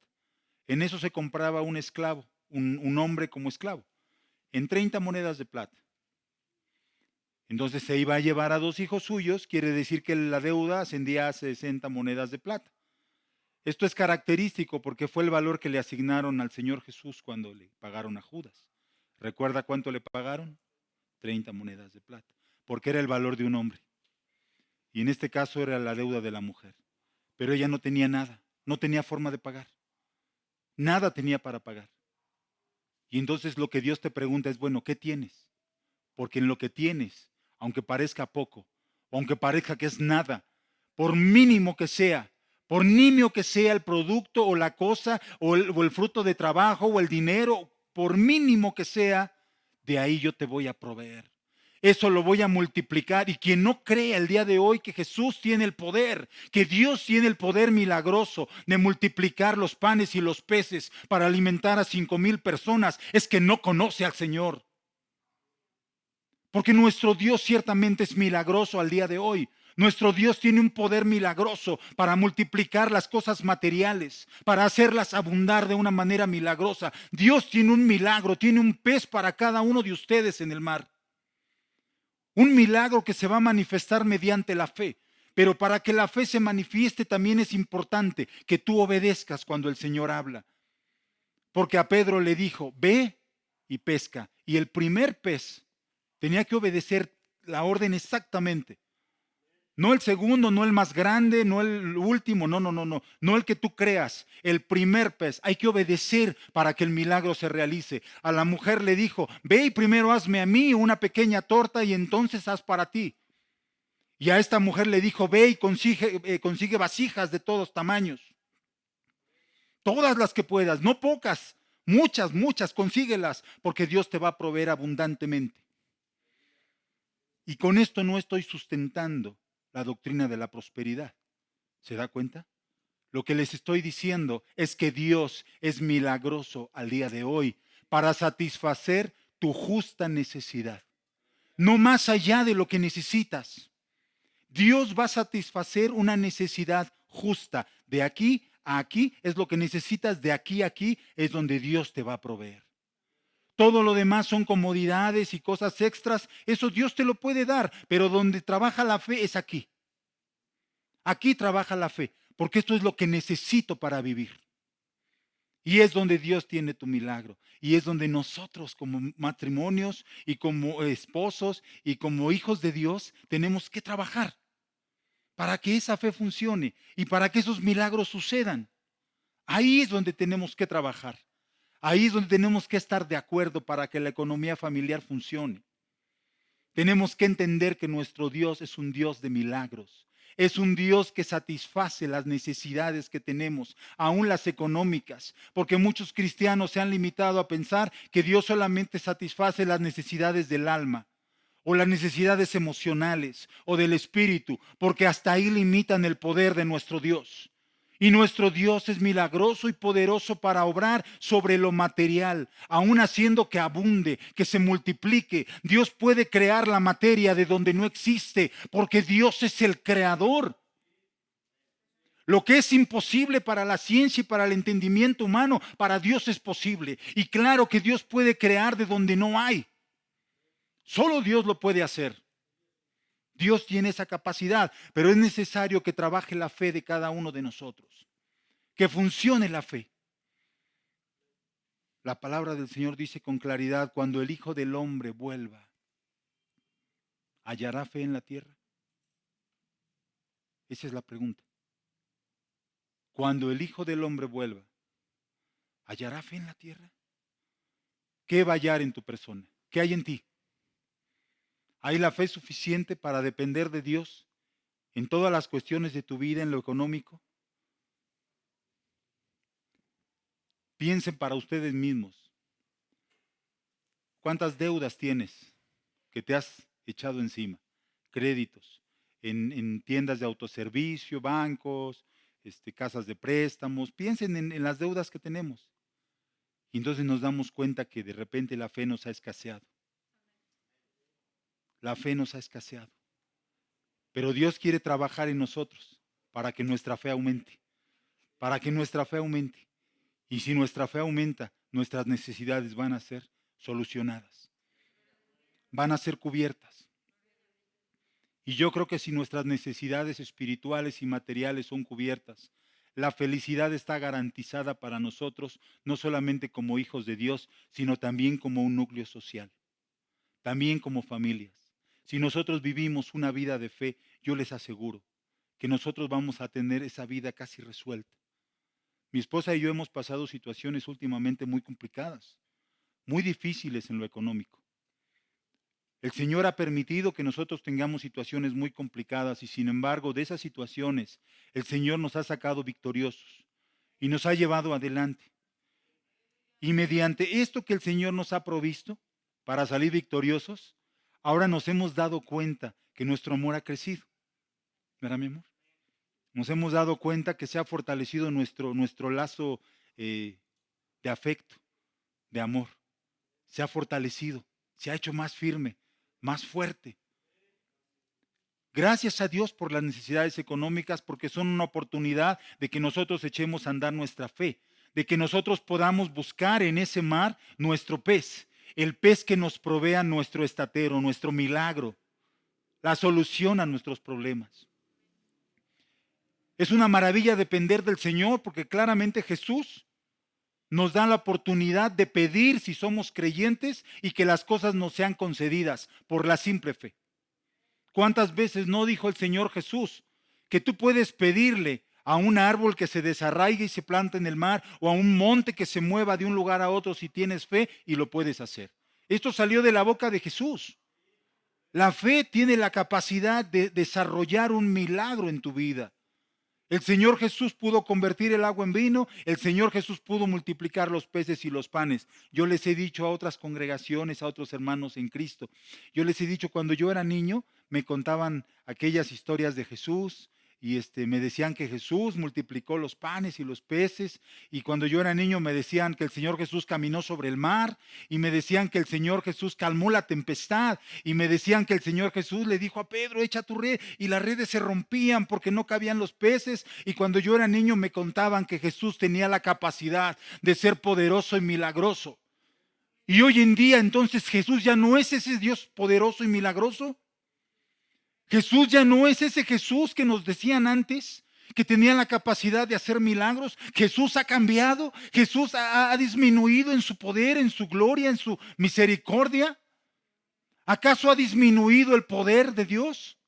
En eso se compraba un esclavo, un hombre como esclavo, en 30 monedas de plata. Entonces se iba a llevar a 2 hijos suyos, quiere decir que la deuda ascendía a 60 monedas de plata. Esto es característico porque fue el valor que le asignaron al Señor Jesús cuando le pagaron a Judas. ¿Recuerda cuánto le pagaron? 30 monedas de plata, porque era el valor de un hombre. Y en este caso era la deuda de la mujer. Pero ella no tenía nada, no tenía forma de pagar. Nada tenía para pagar. Y entonces lo que Dios te pregunta es, bueno, ¿qué tienes? Porque en lo que tienes, aunque parezca poco, aunque parezca que es nada, por mínimo que sea, por nimio que sea el producto o la cosa o el fruto de trabajo o el dinero, por mínimo que sea, de ahí yo te voy a proveer. Eso lo voy a multiplicar. Y quien no cree el día de hoy que Jesús tiene el poder, que Dios tiene el poder milagroso de multiplicar los panes y los peces para alimentar a 5,000 personas, es que no conoce al Señor. Porque nuestro Dios ciertamente es milagroso al día de hoy. Nuestro Dios tiene un poder milagroso para multiplicar las cosas materiales, para hacerlas abundar de una manera milagrosa. Dios tiene un milagro, tiene un pez para cada uno de ustedes en el mar. Un milagro que se va a manifestar mediante la fe. Pero para que la fe se manifieste también es importante que tú obedezcas cuando el Señor habla. Porque a Pedro le dijo, ve y pesca. Y el primer pez tenía que obedecer la orden exactamente. No el segundo, no el más grande, no el último, no. No el que tú creas, el primer pez. Hay que obedecer para que el milagro se realice. A la mujer le dijo, ve y primero hazme a mí una pequeña torta y entonces haz para ti. Y a esta mujer le dijo, ve y consigue vasijas de todos tamaños. Todas las que puedas, no pocas, muchas, consíguelas, porque Dios te va a proveer abundantemente. Y con esto no estoy sustentando la doctrina de la prosperidad. ¿Se da cuenta? Lo que les estoy diciendo es que Dios es milagroso al día de hoy para satisfacer tu justa necesidad. No más allá de lo que necesitas. Dios va a satisfacer una necesidad justa. De aquí a aquí es lo que necesitas, de aquí a aquí es donde Dios te va a proveer. Todo lo demás son comodidades y cosas extras. Eso Dios te lo puede dar, pero donde trabaja la fe es aquí. Aquí trabaja la fe, porque esto es lo que necesito para vivir. Y es donde Dios tiene tu milagro. Y es donde nosotros como matrimonios y como esposos y como hijos de Dios tenemos que trabajar para que esa fe funcione y para que esos milagros sucedan. Ahí es donde tenemos que trabajar. Ahí es donde tenemos que estar de acuerdo para que la economía familiar funcione. Tenemos que entender que nuestro Dios es un Dios de milagros. Es un Dios que satisface las necesidades que tenemos, aún las económicas, porque muchos cristianos se han limitado a pensar que Dios solamente satisface las necesidades del alma o las necesidades emocionales o del espíritu, porque hasta ahí limitan el poder de nuestro Dios. Y nuestro Dios es milagroso y poderoso para obrar sobre lo material, aún haciendo que abunde, que se multiplique. Dios puede crear la materia de donde no existe, porque Dios es el creador. Lo que es imposible para la ciencia y para el entendimiento humano, para Dios es posible. Y claro que Dios puede crear de donde no hay. Solo Dios lo puede hacer. Dios tiene esa capacidad, pero es necesario que trabaje la fe de cada uno de nosotros, que funcione la fe. La palabra del Señor dice con claridad, cuando el Hijo del Hombre vuelva, ¿hallará fe en la tierra? Esa es la pregunta. Cuando el Hijo del Hombre vuelva, ¿hallará fe en la tierra? ¿Qué va a hallar en tu persona? ¿Qué hay en ti? ¿Hay la fe suficiente para depender de Dios en todas las cuestiones de tu vida, en lo económico? Piensen para ustedes mismos. ¿Cuántas deudas tienes que te has echado encima? Créditos en tiendas de autoservicio, bancos, casas de préstamos. Piensen en las deudas que tenemos. Y entonces nos damos cuenta que de repente la fe nos ha escaseado. la fe nos ha escaseado. Pero Dios quiere trabajar en nosotros para que nuestra fe aumente, para que nuestra fe aumente. Y si nuestra fe aumenta, nuestras necesidades van a ser solucionadas, van a ser cubiertas. Y yo creo que si nuestras necesidades espirituales y materiales son cubiertas, la felicidad está garantizada para nosotros, no solamente como hijos de Dios, sino también como un núcleo social, también como familias. Si nosotros vivimos una vida de fe, yo les aseguro que nosotros vamos a tener esa vida casi resuelta. Mi esposa y yo hemos pasado situaciones últimamente muy complicadas, muy difíciles en lo económico. El Señor ha permitido que nosotros tengamos situaciones muy complicadas y sin embargo de esas situaciones el Señor nos ha sacado victoriosos y nos ha llevado adelante. Y mediante esto que el Señor nos ha provisto para salir victoriosos, ahora nos hemos dado cuenta que nuestro amor ha crecido. ¿Verdad, mi amor? Nos hemos dado cuenta que se ha fortalecido nuestro lazo de afecto, de amor. Se ha fortalecido, se ha hecho más firme, más fuerte. Gracias a Dios por las necesidades económicas, porque son una oportunidad de que nosotros echemos a andar nuestra fe, de que nosotros podamos buscar en ese mar nuestro pez, el pez que nos provea nuestro estatero, nuestro milagro, la solución a nuestros problemas. Es una maravilla depender del Señor, porque claramente Jesús nos da la oportunidad de pedir si somos creyentes y que las cosas nos sean concedidas por la simple fe. ¿Cuántas veces no dijo el Señor Jesús que tú puedes pedirle a un árbol que se desarraigue y se planta en el mar o a un monte que se mueva de un lugar a otro si tienes fe y lo puedes hacer? Esto salió de la boca de Jesús. La fe tiene la capacidad de desarrollar un milagro en tu vida. El Señor Jesús pudo convertir el agua en vino, el Señor Jesús pudo multiplicar los peces y los panes. Yo les he dicho a otras congregaciones, a otros hermanos en Cristo, yo les he dicho, cuando yo era niño, me contaban aquellas historias de Jesús y me decían que Jesús multiplicó los panes y los peces, y cuando yo era niño me decían que el Señor Jesús caminó sobre el mar, y me decían que el Señor Jesús calmó la tempestad, y me decían que el Señor Jesús le dijo a Pedro, echa tu red, y las redes se rompían porque no cabían los peces. Y cuando yo era niño me contaban que Jesús tenía la capacidad de ser poderoso y milagroso. Y hoy en día entonces Jesús ya no es ese Dios poderoso y milagroso. Jesús ya no es ese Jesús que nos decían antes, que tenía la capacidad de hacer milagros. Jesús ha cambiado, Jesús ha disminuido en su poder, en su gloria, en su misericordia. ¿Acaso ha disminuido el poder de Dios?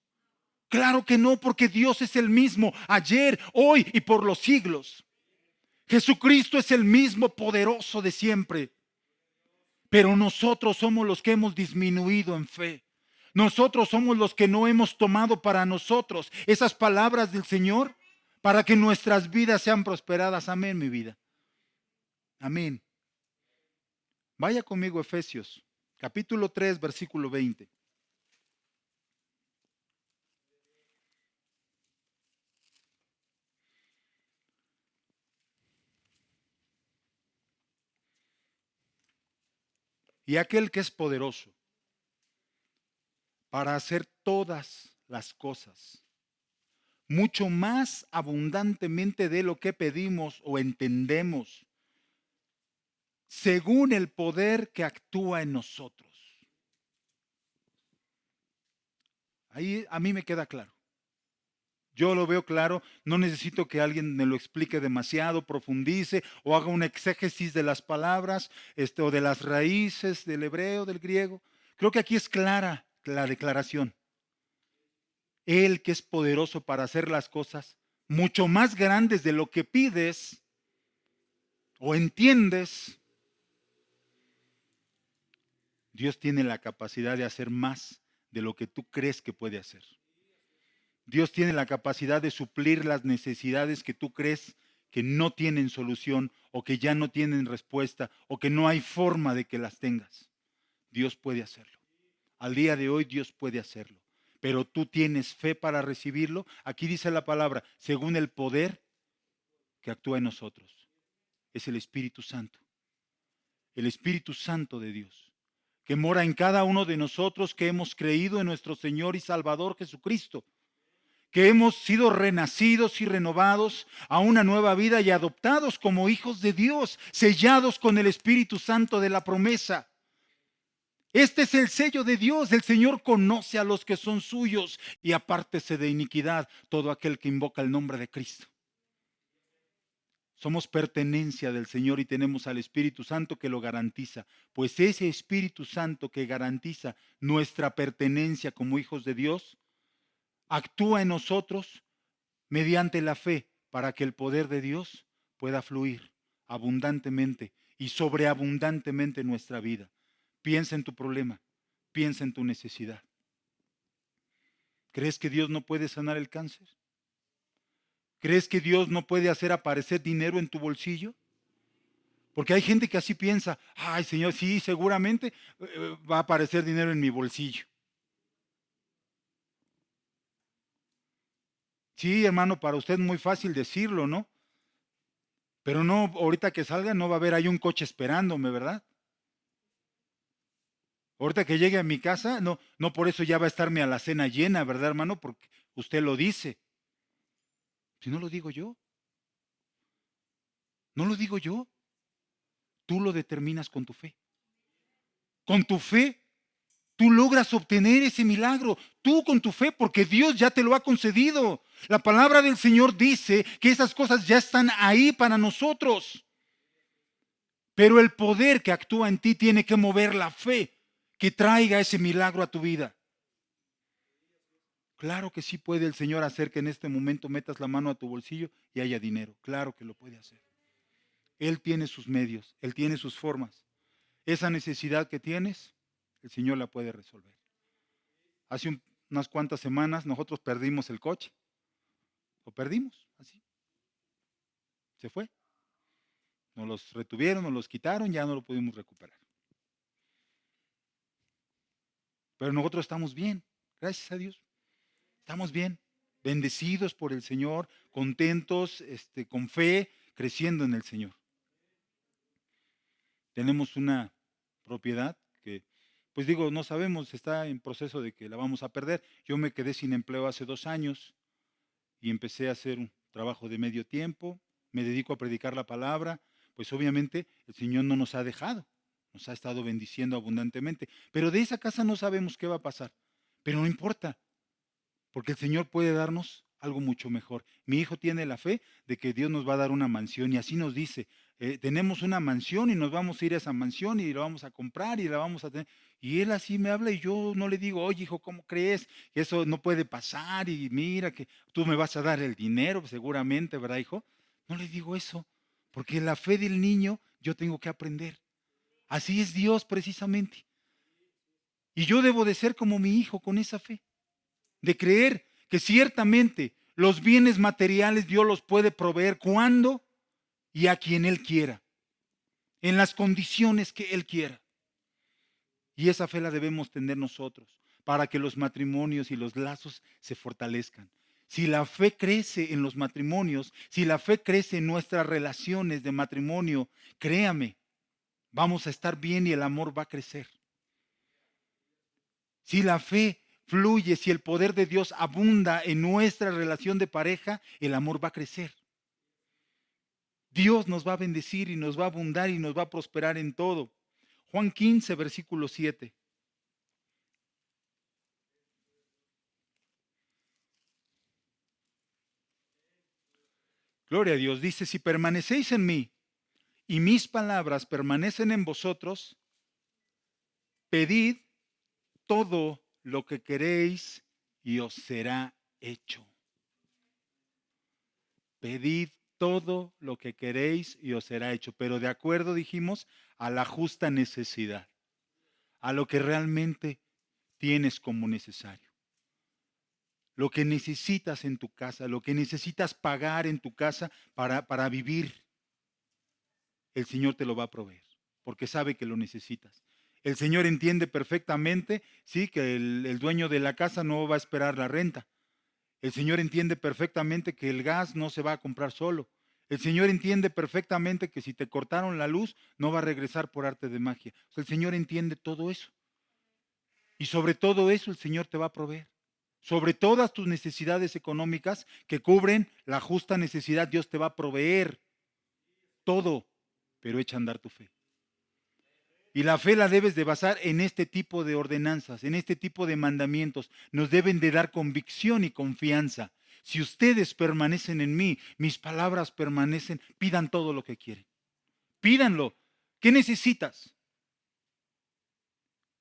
Claro que no, porque Dios es el mismo ayer, hoy y por los siglos. Jesucristo es el mismo poderoso de siempre. Pero nosotros somos los que hemos disminuido en fe. Nosotros somos los que no hemos tomado para nosotros esas palabras del Señor para que nuestras vidas sean prosperadas. Amén, mi vida. Amén. Vaya conmigo a Efesios, capítulo 3, versículo 20. Y aquel que es poderoso para hacer todas las cosas, mucho más abundantemente de lo que pedimos o entendemos, según el poder que actúa en nosotros. Ahí a mí me queda claro. Yo lo veo claro, no necesito que alguien me lo explique demasiado, profundice o haga un exégesis de las palabras o de las raíces del hebreo, del griego. Creo que aquí es clara la declaración. Él que es poderoso para hacer las cosas mucho más grandes de lo que pides o entiendes. Dios tiene la capacidad de hacer más de lo que tú crees que puede hacer. Dios tiene la capacidad de suplir las necesidades que tú crees que no tienen solución o que ya no tienen respuesta o que no hay forma de que las tengas. Dios puede hacerlo. Al día de hoy Dios puede hacerlo. Pero tú tienes fe para recibirlo. Aquí dice la palabra, según el poder que actúa en nosotros. Es el Espíritu Santo. El Espíritu Santo de Dios, que mora en cada uno de nosotros que hemos creído en nuestro Señor y Salvador Jesucristo, que hemos sido renacidos y renovados a una nueva vida y adoptados como hijos de Dios, sellados con el Espíritu Santo de la promesa. Este es el sello de Dios. El Señor conoce a los que son suyos y apártese de iniquidad todo aquel que invoca el nombre de Cristo. Somos pertenencia del Señor y tenemos al Espíritu Santo que lo garantiza. Pues ese Espíritu Santo que garantiza nuestra pertenencia como hijos de Dios, actúa en nosotros mediante la fe para que el poder de Dios pueda fluir abundantemente y sobreabundantemente en nuestra vida. Piensa en tu problema, piensa en tu necesidad. ¿Crees que Dios no puede sanar el cáncer? ¿Crees que Dios no puede hacer aparecer dinero en tu bolsillo? Porque hay gente que así piensa, ay Señor, sí, seguramente va a aparecer dinero en mi bolsillo. Sí, hermano, para usted es muy fácil decirlo, ¿no? Pero no, ahorita que salga no va a haber ahí un coche esperándome, ¿verdad? Ahorita que llegue a mi casa, no por eso ya va a estar mi alacena llena, ¿verdad, hermano? Porque usted lo dice. Si no lo digo yo, no lo digo yo. Tú lo determinas con tu fe. Con tu fe, tú logras obtener ese milagro. Tú con tu fe, porque Dios ya te lo ha concedido. La palabra del Señor dice que esas cosas ya están ahí para nosotros. Pero el poder que actúa en ti tiene que mover la fe que traiga ese milagro a tu vida. Claro que sí puede el Señor hacer que en este momento metas la mano a tu bolsillo y haya dinero. Claro que lo puede hacer. Él tiene sus medios, Él tiene sus formas. Esa necesidad que tienes, el Señor la puede resolver. Hace unas cuantas semanas nosotros perdimos el coche. Lo perdimos, así. Se fue. Nos los retuvieron, nos los quitaron, ya no lo pudimos recuperar. Pero nosotros estamos bien, gracias a Dios. Estamos bien, bendecidos por el Señor, contentos, con fe, creciendo en el Señor. Tenemos una propiedad que, pues digo, no sabemos, está en proceso de que la vamos a perder. Yo me quedé sin empleo hace 2 años y empecé a hacer un trabajo de medio tiempo, me dedico a predicar la palabra, pues obviamente el Señor no nos ha dejado, nos ha estado bendiciendo abundantemente, pero de esa casa no sabemos qué va a pasar, pero no importa, porque el Señor puede darnos algo mucho mejor. Mi hijo tiene la fe de que Dios nos va a dar una mansión y así nos dice, tenemos una mansión y nos vamos a ir a esa mansión y la vamos a comprar y la vamos a tener. Y él así me habla y yo no le digo, oye hijo, ¿cómo crees? Eso no puede pasar y mira que tú me vas a dar el dinero seguramente, ¿verdad hijo? No le digo eso, porque la fe del niño yo tengo que aprender. Así es Dios precisamente. Y yo debo de ser como mi hijo con esa fe, de creer que ciertamente los bienes materiales Dios los puede proveer cuando y a quien Él quiera, en las condiciones que Él quiera. Y esa fe la debemos tener nosotros para que los matrimonios y los lazos se fortalezcan. Si la fe crece en los matrimonios, si la fe crece en nuestras relaciones de matrimonio, créame, vamos a estar bien y el amor va a crecer. Si la fe fluye, si el poder de Dios abunda en nuestra relación de pareja, el amor va a crecer. Dios nos va a bendecir y nos va a abundar y nos va a prosperar en todo. Juan 15, versículo 7. Gloria a Dios. Dice, si permanecéis en mí y mis palabras permanecen en vosotros, pedid todo lo que queréis y os será hecho. Pedid todo lo que queréis y os será hecho, pero de acuerdo, dijimos, a la justa necesidad, a lo que realmente tienes como necesario. Lo que necesitas en tu casa, lo que necesitas pagar en tu casa para vivir, el Señor te lo va a proveer, porque sabe que lo necesitas. El Señor entiende perfectamente, sí, que el dueño de la casa no va a esperar la renta. El Señor entiende perfectamente que el gas no se va a comprar solo. El Señor entiende perfectamente que si te cortaron la luz, no va a regresar por arte de magia. O sea, el Señor entiende todo eso. Y sobre todo eso el Señor te va a proveer. Sobre todas tus necesidades económicas que cubren la justa necesidad, Dios te va a proveer todo, pero echa a andar tu fe. Y la fe la debes de basar en este tipo de ordenanzas, en este tipo de mandamientos. Nos deben de dar convicción y confianza. Si ustedes permanecen en mí, mis palabras permanecen, pidan todo lo que quieren. Pídanlo. ¿Qué necesitas?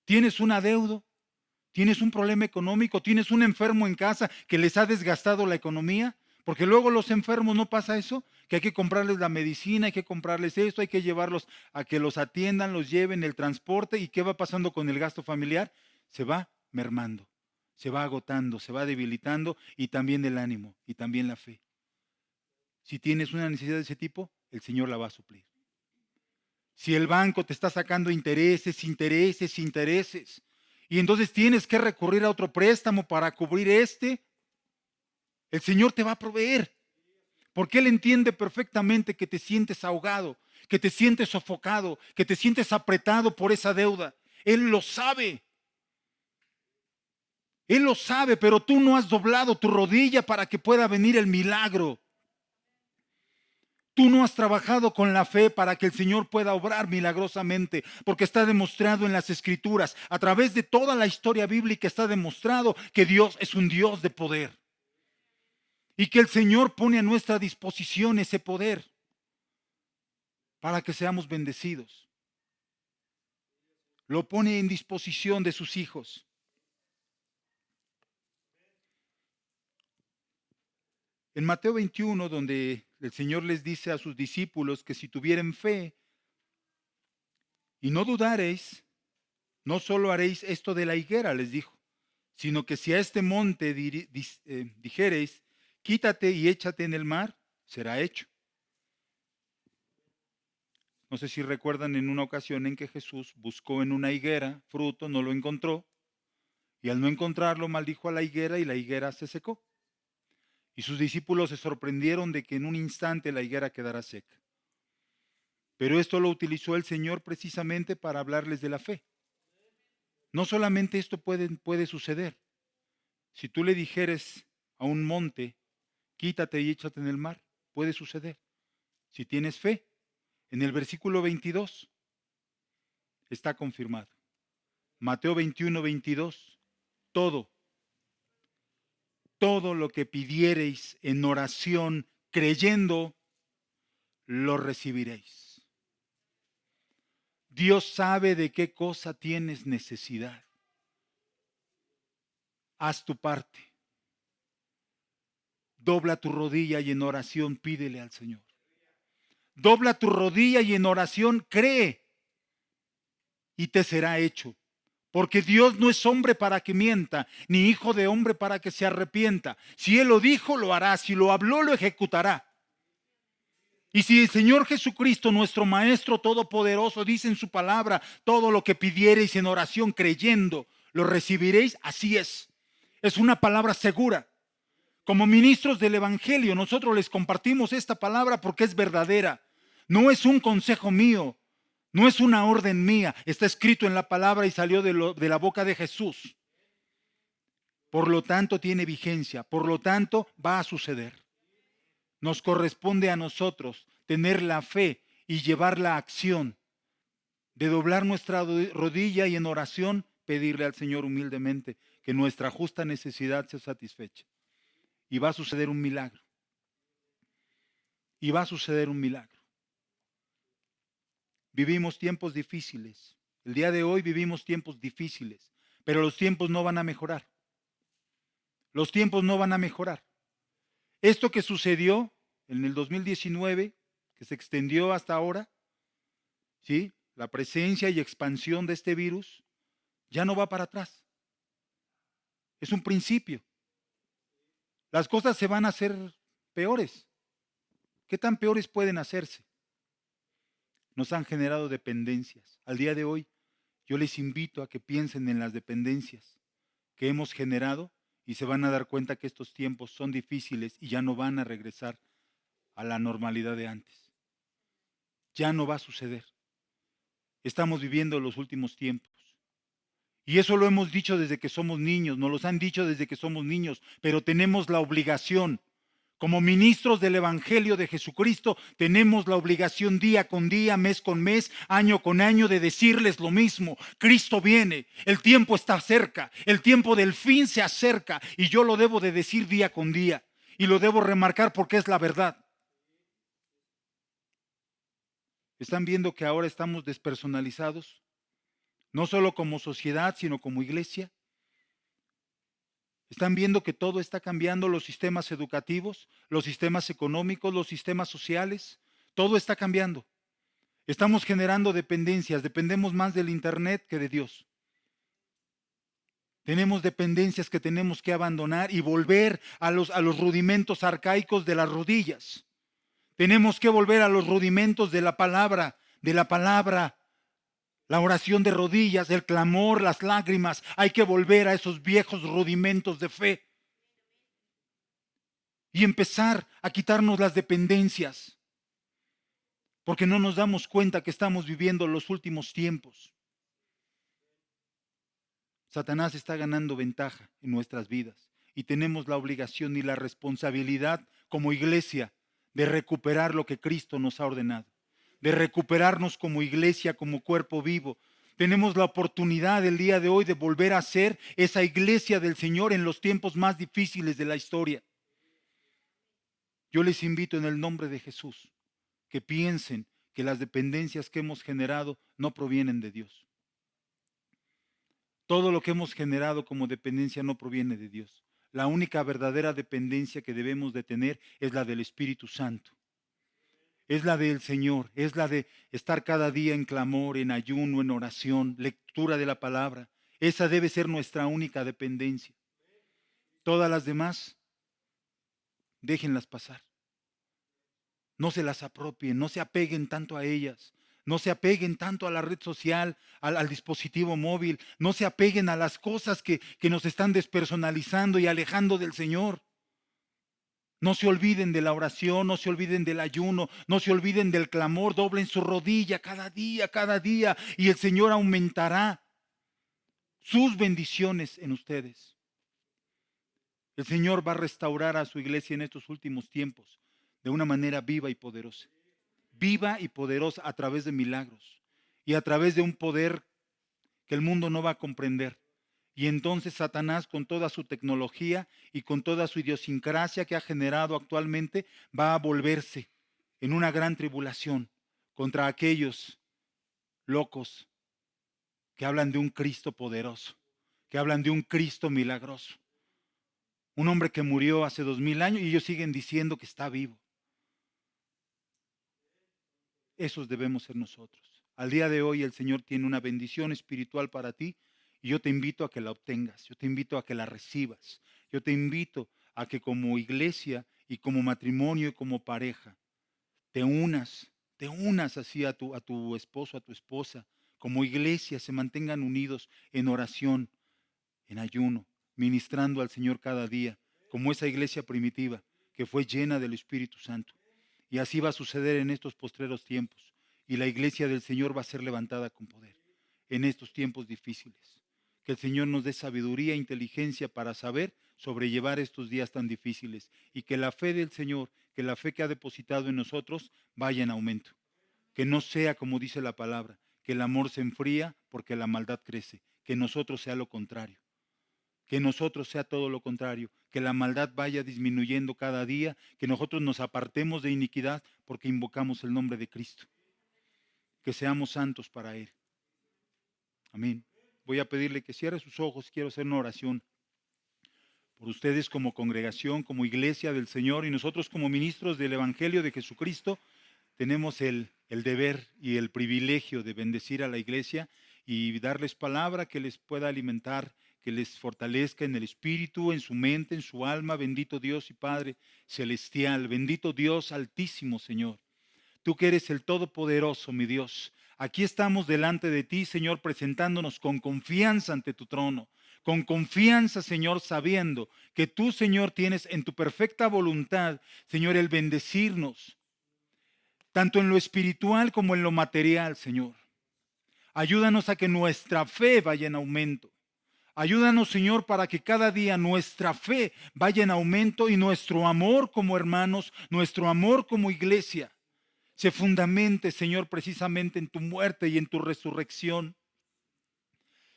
¿Tienes un adeudo? ¿Tienes un problema económico? ¿Tienes un enfermo en casa que les ha desgastado la economía? Porque luego los enfermos no pasa eso, que hay que comprarles la medicina, hay que comprarles esto, hay que llevarlos a que los atiendan, los lleven el transporte. ¿Y qué va pasando con el gasto familiar? Se va mermando, se va agotando, se va debilitando, y también el ánimo y también la fe. Si tienes una necesidad de ese tipo, el Señor la va a suplir. Si el banco te está sacando intereses, intereses, intereses, y entonces tienes que recurrir a otro préstamo para cubrir el Señor te va a proveer. Porque Él entiende perfectamente que te sientes ahogado, que te sientes sofocado, que te sientes apretado por esa deuda. Él lo sabe. Él lo sabe, pero tú no has doblado tu rodilla para que pueda venir el milagro. Tú no has trabajado con la fe para que el Señor pueda obrar milagrosamente, porque está demostrado en las Escrituras, a través de toda la historia bíblica está demostrado que Dios es un Dios de poder y que el Señor pone a nuestra disposición ese poder para que seamos bendecidos. Lo pone en disposición de sus hijos. En Mateo 21, donde el Señor les dice a sus discípulos que si tuvieren fe y no dudareis, no solo haréis esto de la higuera, les dijo, sino que si a este monte dijereis, quítate y échate en el mar, será hecho. No sé si recuerdan en una ocasión en que Jesús buscó en una higuera fruto, no lo encontró, y al no encontrarlo maldijo a la higuera y la higuera se secó. Y sus discípulos se sorprendieron de que en un instante la higuera quedara seca. Pero esto lo utilizó el Señor precisamente para hablarles de la fe. No solamente esto puede suceder. Si tú le dijeres a un monte, quítate y échate en el mar, puede suceder. Si tienes fe, en el versículo 22 está confirmado. Mateo 21, 22. Todo, todo lo que pidiereis en oración, creyendo, lo recibiréis. Dios sabe de qué cosa tienes necesidad. Haz tu parte. Dobla tu rodilla y en oración pídele al Señor. Dobla tu rodilla y en oración cree y te será hecho. Porque Dios no es hombre para que mienta, ni hijo de hombre para que se arrepienta. Si Él lo dijo, lo hará. Si lo habló, lo ejecutará. Y si el Señor Jesucristo, nuestro Maestro Todopoderoso, dice en su palabra, todo lo que pidiereis en oración creyendo, lo recibiréis, así es. Es una palabra segura. Como ministros del Evangelio, nosotros les compartimos esta palabra porque es verdadera. No es un consejo mío, no es una orden mía. Está escrito en la palabra y salió de la boca de Jesús. Por lo tanto, tiene vigencia. Por lo tanto, va a suceder. Nos corresponde a nosotros tener la fe y llevar la acción de doblar nuestra rodilla y en oración pedirle al Señor humildemente que nuestra justa necesidad sea satisfecha. Y va a suceder un milagro. Y va a suceder un milagro. Vivimos tiempos difíciles. El día de hoy vivimos tiempos difíciles, pero los tiempos no van a mejorar. Los tiempos no van a mejorar. Esto que sucedió en el 2019, que se extendió hasta ahora, ¿sí? La presencia y expansión de este virus ya no va para atrás. Es un principio. Las cosas se van a hacer peores. ¿Qué tan peores pueden hacerse? Nos han generado dependencias. Al día de hoy, yo les invito a que piensen en las dependencias que hemos generado y se van a dar cuenta que estos tiempos son difíciles y ya no van a regresar a la normalidad de antes. Ya no va a suceder. Estamos viviendo los últimos tiempos Y eso lo hemos dicho desde que somos niños, nos los han dicho desde que somos niños, pero tenemos la obligación, como ministros del Evangelio de Jesucristo, tenemos la obligación día con día, mes con mes, año con año, de decirles lo mismo. Cristo viene, el tiempo está cerca, el tiempo del fin se acerca, y yo lo debo de decir día con día, y lo debo remarcar porque es la verdad. ¿Están viendo que ahora estamos despersonalizados? No solo como sociedad, sino como iglesia. Están viendo que todo está cambiando, los sistemas educativos, los sistemas económicos, los sistemas sociales, todo está cambiando. Estamos generando dependencias, dependemos más del Internet que de Dios. Tenemos dependencias que tenemos que abandonar y volver a los rudimentos arcaicos de las rodillas. Tenemos que volver a los rudimentos de la palabra, la oración de rodillas, el clamor, las lágrimas. Hay que volver a esos viejos rudimentos de fe y empezar a quitarnos las dependencias, porque no nos damos cuenta que estamos viviendo los últimos tiempos. Satanás está ganando ventaja en nuestras vidas y tenemos la obligación y la responsabilidad como iglesia de recuperar lo que Cristo nos ha ordenado, de recuperarnos como iglesia, como cuerpo vivo. Tenemos la oportunidad el día de hoy de volver a ser esa iglesia del Señor en los tiempos más difíciles de la historia. Yo les invito en el nombre de Jesús que piensen que las dependencias que hemos generado no provienen de Dios. Todo lo que hemos generado como dependencia no proviene de Dios. La única verdadera dependencia que debemos de tener es la del Espíritu Santo. Es la del Señor, es la de estar cada día en clamor, en ayuno, en oración, lectura de la palabra. Esa debe ser nuestra única dependencia. Todas las demás, déjenlas pasar. No se las apropien, no se apeguen tanto a ellas. No se apeguen tanto a la red social, al dispositivo móvil. No se apeguen a las cosas que nos están despersonalizando y alejando del Señor. No se olviden de la oración, no se olviden del ayuno, no se olviden del clamor. Doblen su rodilla cada día, y el Señor aumentará sus bendiciones en ustedes. El Señor va a restaurar a su iglesia en estos últimos tiempos de una manera viva y poderosa. Viva y poderosa a través de milagros y a través de un poder que el mundo no va a comprender. Y entonces Satanás, con toda su tecnología y con toda su idiosincrasia que ha generado actualmente, va a volverse en una gran tribulación contra aquellos locos que hablan de un Cristo poderoso, que hablan de un Cristo milagroso. Un hombre que murió hace 2000 años y ellos siguen diciendo que está vivo. Esos debemos ser nosotros. Al día de hoy el Señor tiene una bendición espiritual para ti y yo te invito a que la obtengas, yo te invito a que la recibas, yo te invito a que como iglesia y como matrimonio y como pareja te unas así a tu esposo, a tu esposa, como iglesia se mantengan unidos en oración, en ayuno, ministrando al Señor cada día, como esa iglesia primitiva que fue llena del Espíritu Santo. Y así va a suceder en estos postreros tiempos. Y la iglesia del Señor va a ser levantada con poder en estos tiempos difíciles. Que el Señor nos dé sabiduría e inteligencia para saber sobrellevar estos días tan difíciles. Y que la fe del Señor, que la fe que ha depositado en nosotros, vaya en aumento. Que no sea como dice la palabra, que el amor se enfría porque la maldad crece. Que nosotros sea lo contrario. Que nosotros sea todo lo contrario, que la maldad vaya disminuyendo cada día, que nosotros nos apartemos de iniquidad porque invocamos el nombre de Cristo. Que seamos santos para Él. Amén. Voy a pedirle que cierre sus ojos, quiero hacer una oración por ustedes como congregación, como iglesia del Señor, y nosotros como ministros del Evangelio de Jesucristo tenemos el deber y el privilegio de bendecir a la iglesia y darles palabra que les pueda alimentar, que les fortalezca en el espíritu, en su mente, en su alma. Bendito Dios y Padre celestial, bendito Dios altísimo, Señor. Tú que eres el Todopoderoso, mi Dios. Aquí estamos delante de ti, Señor, presentándonos con confianza ante tu trono. Con confianza, Señor, sabiendo que tú, Señor, tienes en tu perfecta voluntad, Señor, el bendecirnos, tanto en lo espiritual como en lo material, Señor. Ayúdanos a que nuestra fe vaya en aumento. Ayúdanos, Señor, para que cada día nuestra fe vaya en aumento y nuestro amor como hermanos, nuestro amor como iglesia, se fundamente, Señor, precisamente en tu muerte y en tu resurrección.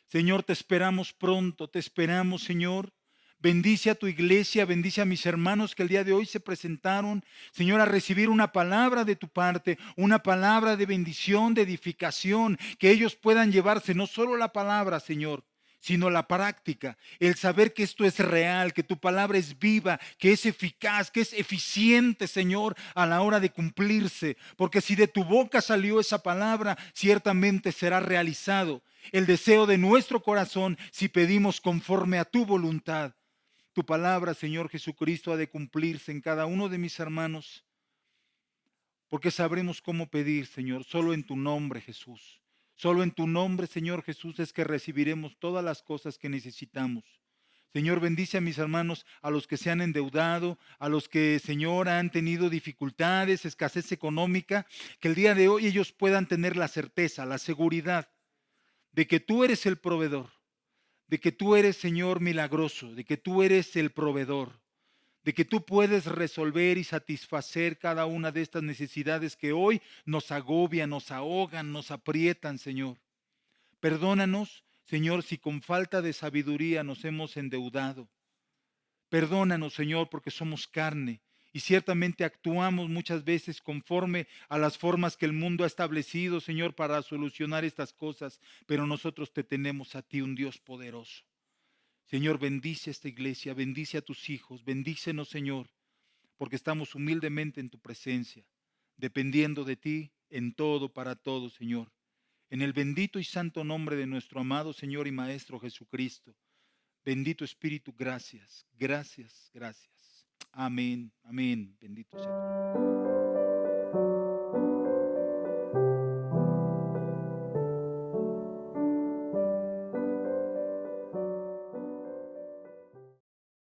Señor, te esperamos pronto, te esperamos, Señor. Bendice a tu iglesia, bendice a mis hermanos que el día de hoy se presentaron, Señor, a recibir una palabra de tu parte, una palabra de bendición, de edificación, que ellos puedan llevarse no solo la palabra, Señor, sino la práctica, el saber que esto es real, que tu palabra es viva, que es eficaz, que es eficiente, Señor, a la hora de cumplirse, porque si de tu boca salió esa palabra, ciertamente será realizado el deseo de nuestro corazón si pedimos conforme a tu voluntad. Tu palabra, Señor Jesucristo, ha de cumplirse en cada uno de mis hermanos, porque sabremos cómo pedir, Señor, solo en tu nombre, Jesús. Solo en tu nombre, Señor Jesús, es que recibiremos todas las cosas que necesitamos. Señor, bendice a mis hermanos, a los que se han endeudado, a los que, Señor, han tenido dificultades, escasez económica, que el día de hoy ellos puedan tener la certeza, la seguridad de que tú eres el proveedor, de que tú eres, Señor, milagroso, de que tú eres el proveedor, de que tú puedes resolver y satisfacer cada una de estas necesidades que hoy nos agobian, nos ahogan, nos aprietan, Señor. Perdónanos, Señor, si con falta de sabiduría nos hemos endeudado. Perdónanos, Señor, porque somos carne y ciertamente actuamos muchas veces conforme a las formas que el mundo ha establecido, Señor, para solucionar estas cosas, pero nosotros te tenemos a ti, un Dios poderoso. Señor, bendice esta iglesia, bendice a tus hijos, bendícenos, Señor, porque estamos humildemente en tu presencia, dependiendo de ti en todo, para todo, Señor. En el bendito y santo nombre de nuestro amado Señor y Maestro Jesucristo. Bendito Espíritu, gracias, gracias, gracias. Amén, amén. Bendito sea.